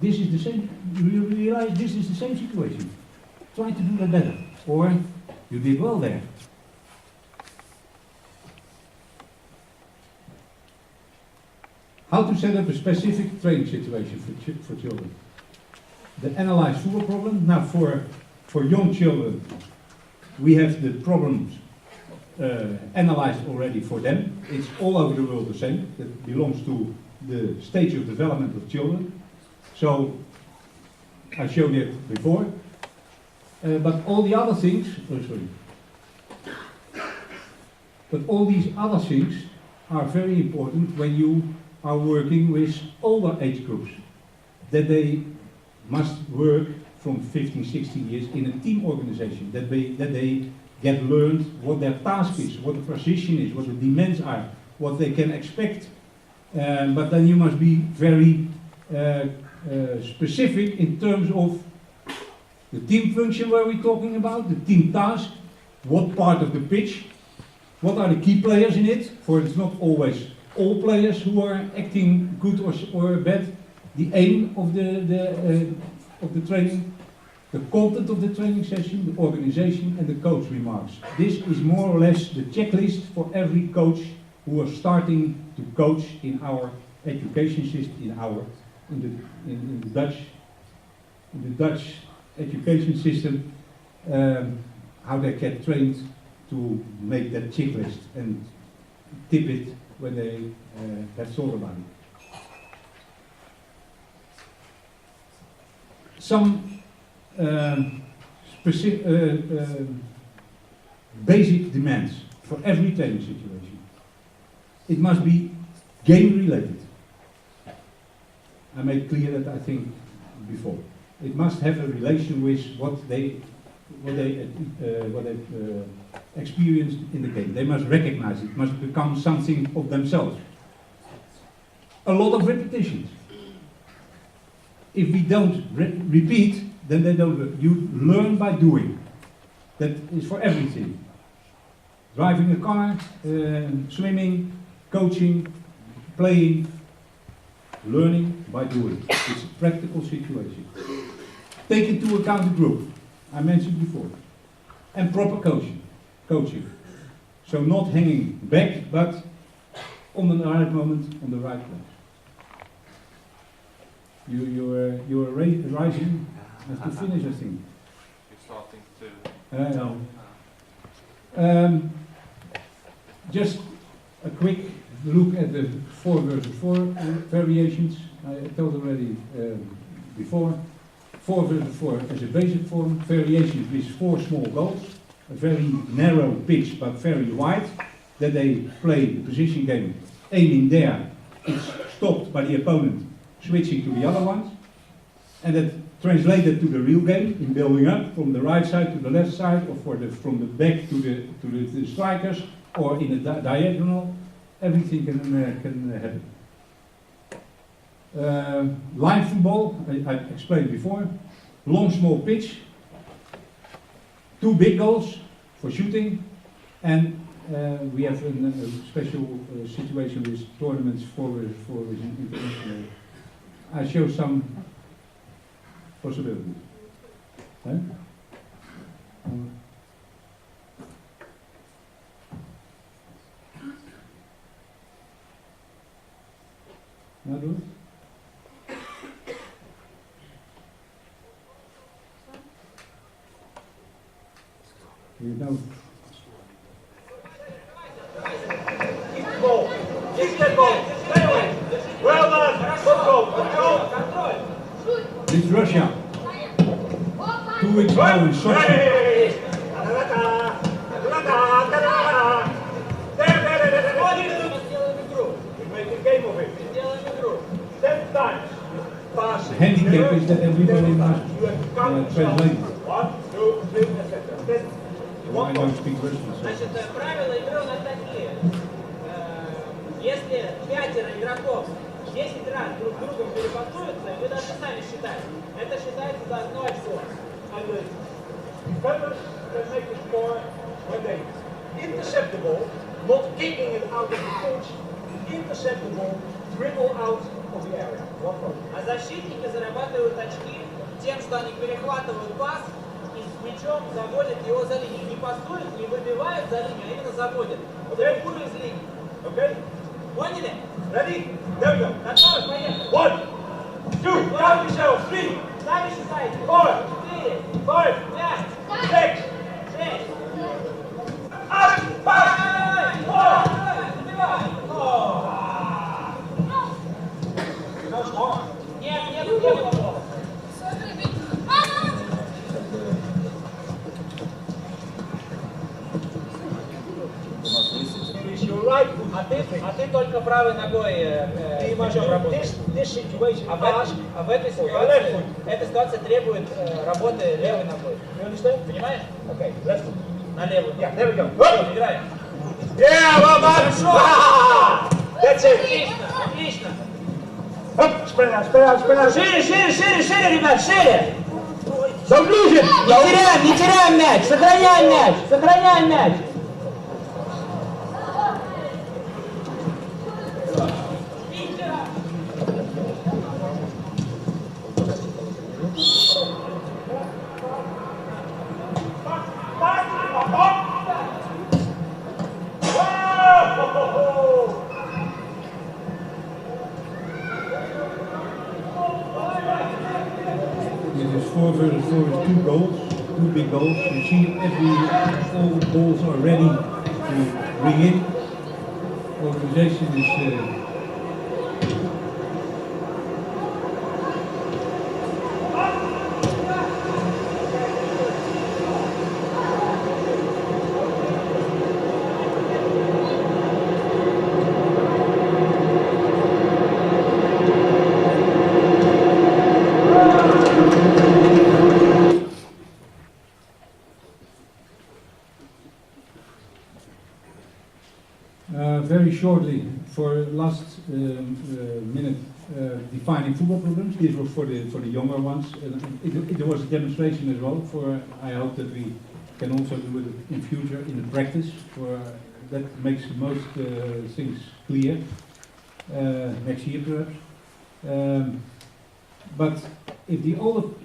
This is the same, you realize this is the same situation. Try to do that better. Or, you did well there. How to set up a specific training situation for children. The analyze football problem. Now for young children, we have the problems analyzed already for them. It's all over the world the same. That belongs to the stage of development of children. So, I showed it before. But all the other things, but all these other things are very important when you are working with older age groups. That they must work from 15, 16 years in a team organization. That they get learned what their task is, what the position is, what the demands are, what they can expect. But then you must be very specific in terms of the team function where we're talking about, the team task, what part of the pitch, what are the key players in it, for it's not always all players who are acting good or bad, the aim of the training, the content of the training session, the organization and the coach remarks. This is more or less the checklist for every coach who are starting to coach in our education system, in the Dutch education system, how they get trained to make that checklist and tip it when they have thought about it. Some basic demands for every training situation. It must be game related. I made clear that I think before. It must have a relation with what they experienced in the game. They must recognize it, must become something of themselves. A lot of repetitions. If we don't repeat, then they don't learn. You learn by doing. That is for everything. Driving a car, swimming, coaching, playing, learning by doing. It's a practical situation. Take into account the group, I mentioned before. And proper coaching. So not hanging back, but on the right moment, on the right place. You're rising as to finish, I think. You're starting to. Just a quick look at the 4 versus 4 variations. I told already before. 4 versus 4 is a basic form, variations with 4 small goals, a very narrow pitch but very wide. Then they play the position game, aiming there, it's stopped by the opponent, switching to the other ones, and that translated to the real game in building up from the right side to the left side, or from the back to the strikers, or in a diagonal. Everything can happen. Line football, I explained before. Long small pitch, 2 big goals for shooting, and we have a special situation with tournaments for international. I show some possibilities. Now do it. You know. Well done. Good goal. This is Russia. 2 weeks ago in Sochi. We make a game of it. 10 times. The handicap is that everybody must translate. 1, 2, 3, etc. I don't speak Russian. So. Значит, правила игры у нас такие. Если 5 игроков 10 раз друг с другом перепасуются, вы должны сами считать. Это считается за одно очко. And the defenders can make the score when they intercept the ball, not kicking it out of the pitch, intercept the ball, dribble out of the area. 1 point. А защитники зарабатывают очки тем, что они перехватывают пас и с мячом заводят его за линию. Не пасуют, не выбивают за линию, а именно заводят. Далеко из линии. Okay? Поняли? Ready? There we go. Готовы? Поехали. 1, 2, count yourself. 3, Сами считайте. 4, 4, 5, 5, 6, 6. up, back, Давай, 4. забивай. No score. Нет, не было гола. Is your right foot. А ты только правой ногой You must мячом do работаешь. this situation А fast. в этой ситуации, эта ситуация требует работы левой ногой. You understand? Понимаешь? Okay, left foot. На левую. Yeah, there we go. Всё, играем. Yeah, well done. Ah, that's it. Отлично, отлично. Up, spread out, spread out, spread out. Шире, шире, шире, шире, ребят, шире. Don't lose it. Не теряем мяч, сохраняем мяч, сохраняем мяч. It is 4 versus 4 is 2 goals, 2 big goals. You see all the balls are ready to bring in. Organization is very shortly, for last minute, defining football problems. These were for the younger ones. It was a demonstration as well. I hope that we can also do it in future in the practice. That makes most things clear next year perhaps. But if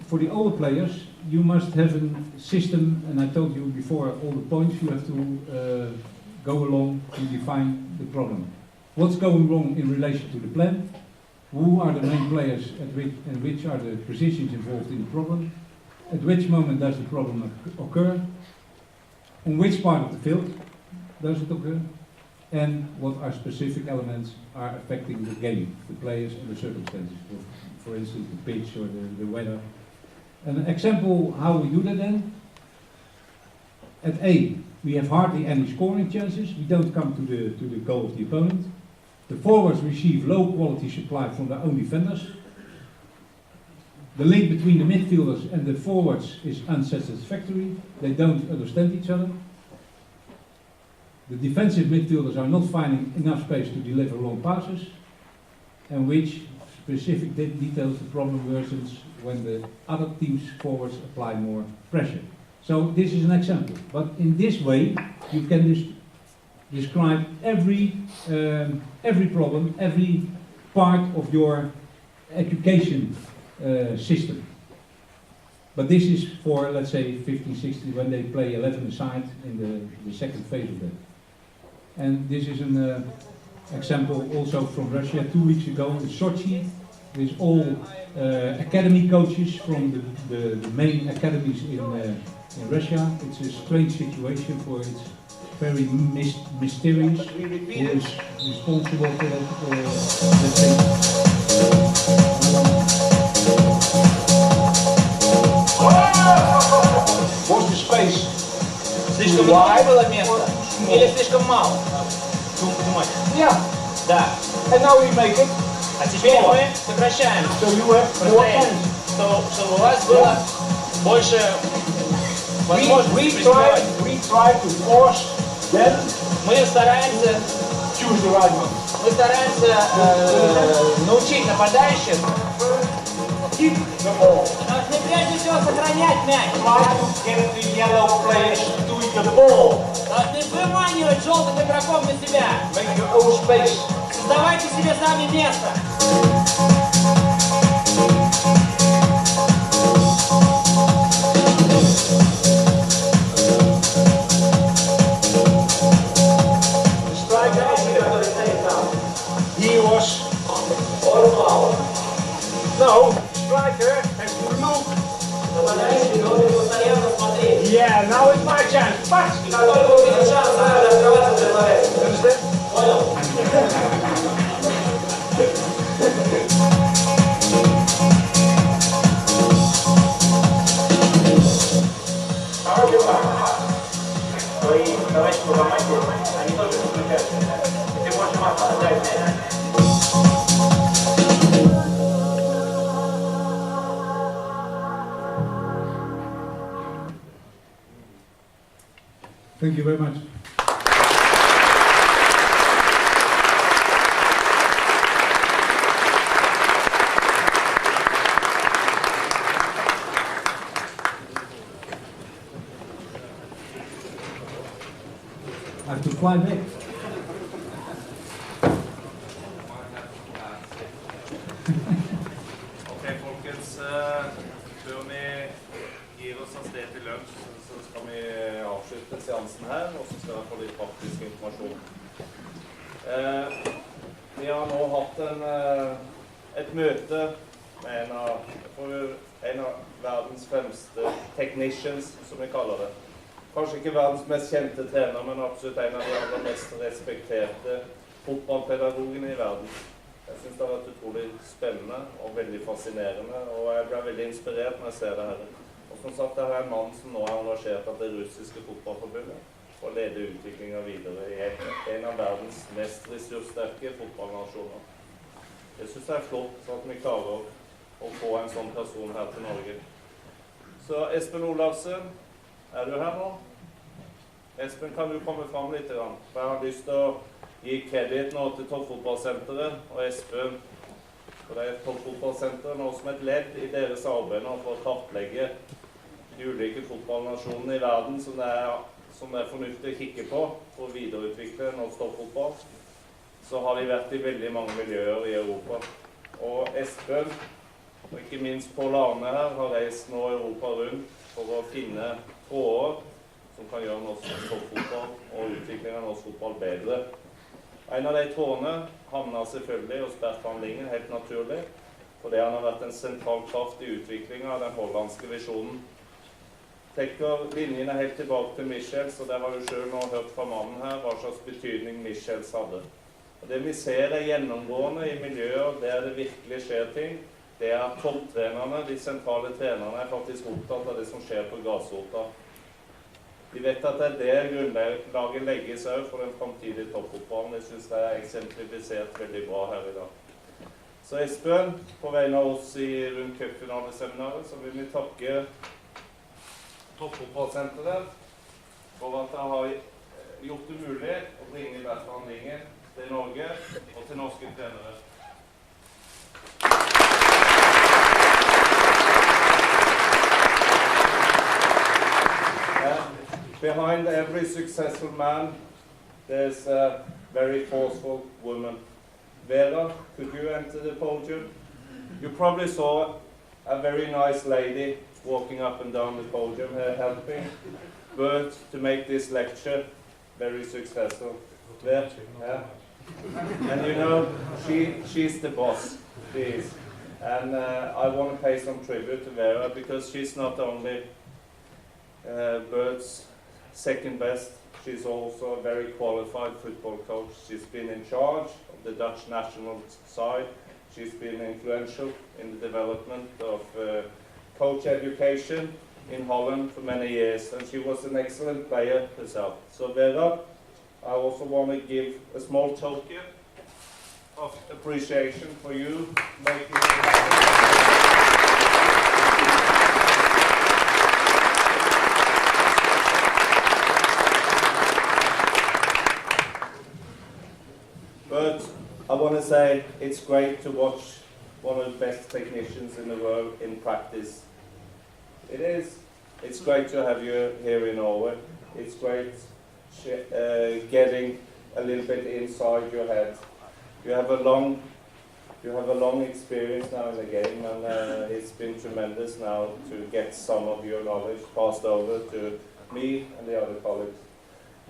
for the older players, you must have a system. And I told you before, all the points you have to go along to define the problem. What's going wrong in relation to the plan? Who are the main players and which are the positions involved in the problem? At which moment does the problem occur? On which part of the field does it occur? And what are specific elements are affecting the game, the players and the circumstances, for instance the pitch or the weather. An example how we do that then. At A, we have hardly any scoring chances. We don't come to the goal of the opponent. The forwards receive low quality supply from their own defenders. The link between the midfielders and the forwards is unsatisfactory. They don't understand each other. The defensive midfielders are not finding enough space to deliver long passes, and which specific details the problem worsens when the other team's forwards apply more pressure. So this is an example, but in this way you can describe every problem, every part of your education system. But this is for, let's say, 15, 16, when they play 11 aside in the second phase of that. And this is an example also from Russia 2 weeks ago in Sochi, with all academy coaches from the main academies in Russia. It's a strange situation, for it's very mysterious who is responsible for that, let's say. Was the space Слишком много было места? Или слишком мало? Yeah. Да. And now we make it А теперь мы сокращаем. so you have more hands. Чтобы у вас было больше возможностей прессинговать. We try to force them Мы стараемся choose the right one. Мы стараемся научить нападающих Keep the ball. должны прежде всего сохранять мяч. Try to get the yellow players to the ball. Должны выманивать желтых игроков на себя. Make your own space. Создавайте себе сами место. The striker he was no, striker has to look. Yeah, now it's my chance. Pass. Understand? Давайте поломайте, они тоже включаются. Ты можешь массу отдать. Thank you very much. I have to fly back. Ok, folkens. Før vi gir oss av sted til lunsj, så skal vi avslutte seansen her, og så skal jeg få litt praktisk informasjon. Vi har nå hatt et møte med en av verdens fremste technicians, som vi kaller det. Kanskje ikke verdens mest kjente trener, men absolutt en av de aller mest respekterte fotballpedagogene i verden. Jeg synes det har vært utrolig spennende og veldig fascinerende, og jeg ble veldig inspirert når jeg ser det her. Og som sagt, det er en mann som nå er engasjert av det russiske fotballforbundet og leder utviklingen videre i en av verdens mest ressurssterke fotballnasjoner. Jeg synes det er flott at vi klarer å få en sånn person her til Norge. Så Espen Olavsen, er du her nå? Espen, kan du komme fram litt? For jeg har lyst til å gi kredit nå til Toppfotballsenteret og Espen. For det er Toppfotballsenteret nå som et ledd i deres arbeid nå for å kartlegge de ulike fotballnasjonene i verden som det er fornuftig å kikke på for å videreutvikle norsk toppfotball. Så har vi vært i veldig mange miljøer i Europa. Og Espen, og ikke minst Pål Arne her, har reist nå Europa rundt for å finne tråder som kan gjøre norsk toppfotball og utviklingen av norsk fotball bedre. En av de trådene havnet selvfølgelig hos Bert van Lingen, helt naturlig, fordi han har vært en sentral kraft i utviklingen av den hollandske visjonen. Trekker linjene helt tilbake til Michels, og det har du selv nå hørt fra mannen her, hva slags betydning Michels hadde. Og det vi ser er gjennomgående i miljøer der det virkelig skjer ting, det er at topptrenerne, de sentrale trenerne, er faktisk opptatt av det som skjer på grasrota. Vi vet at det er der grunnlaget legges også for den fremtidige toppfotballen. Jeg synes det er eksemplifisert veldig bra her i dag. Så Espen, på vegne av oss i rundt cupfinaleseminaret, så vil vi takke Toppfotballsenteret for at de har gjort det mulig å bringe Bert van Lingen til Norge og til norske trenere. Behind every successful man, there's a very forceful woman. Vera, could you enter the podium? You probably saw a very nice lady walking up and down the podium here helping Bert to make this lecture very successful. There, yeah. And you know, she's the boss, she is. And I want to pay some tribute to Vera because she's not only Bert's second best, she's also a very qualified football coach. She's been in charge of the Dutch national side. She's been influential in the development of coach education in Holland for many years, and she was an excellent player herself. So Vera, I also want to give a small token of appreciation for you making it happen. But I want to say it's great to watch one of the best technicians in the world in practice. It is. It's great to have you here in Norway. It's great getting a little bit inside your head. You have a long experience now in the game, and it's been tremendous now to get some of your knowledge passed over to me and the other colleagues.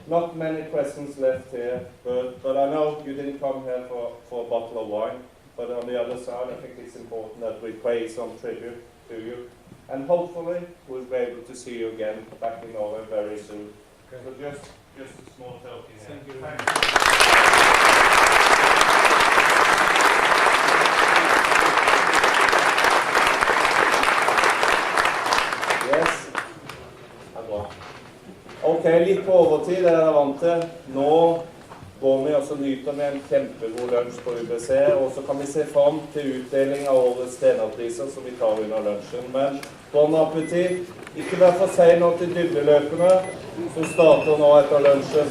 Not many questions left here, but I know you didn't come here for a bottle of wine. But on the other side, I think it's important that we pay some tribute to you. And hopefully, we'll be able to see you again back in Norway very soon. Okay. So just a small token here. Thank you. Yes. Bra. Ok, litt på overtid, det er dere vant til. Nå går vi og så nyter vi en kjempegod lunsj på UBC, og så kan vi se frem til utdeling av årets trenerpriser som vi tar under lunsjen. Men bon appétit. Ikke vær for sen nå til dybdeløpene, som starter nå etter lunsjen.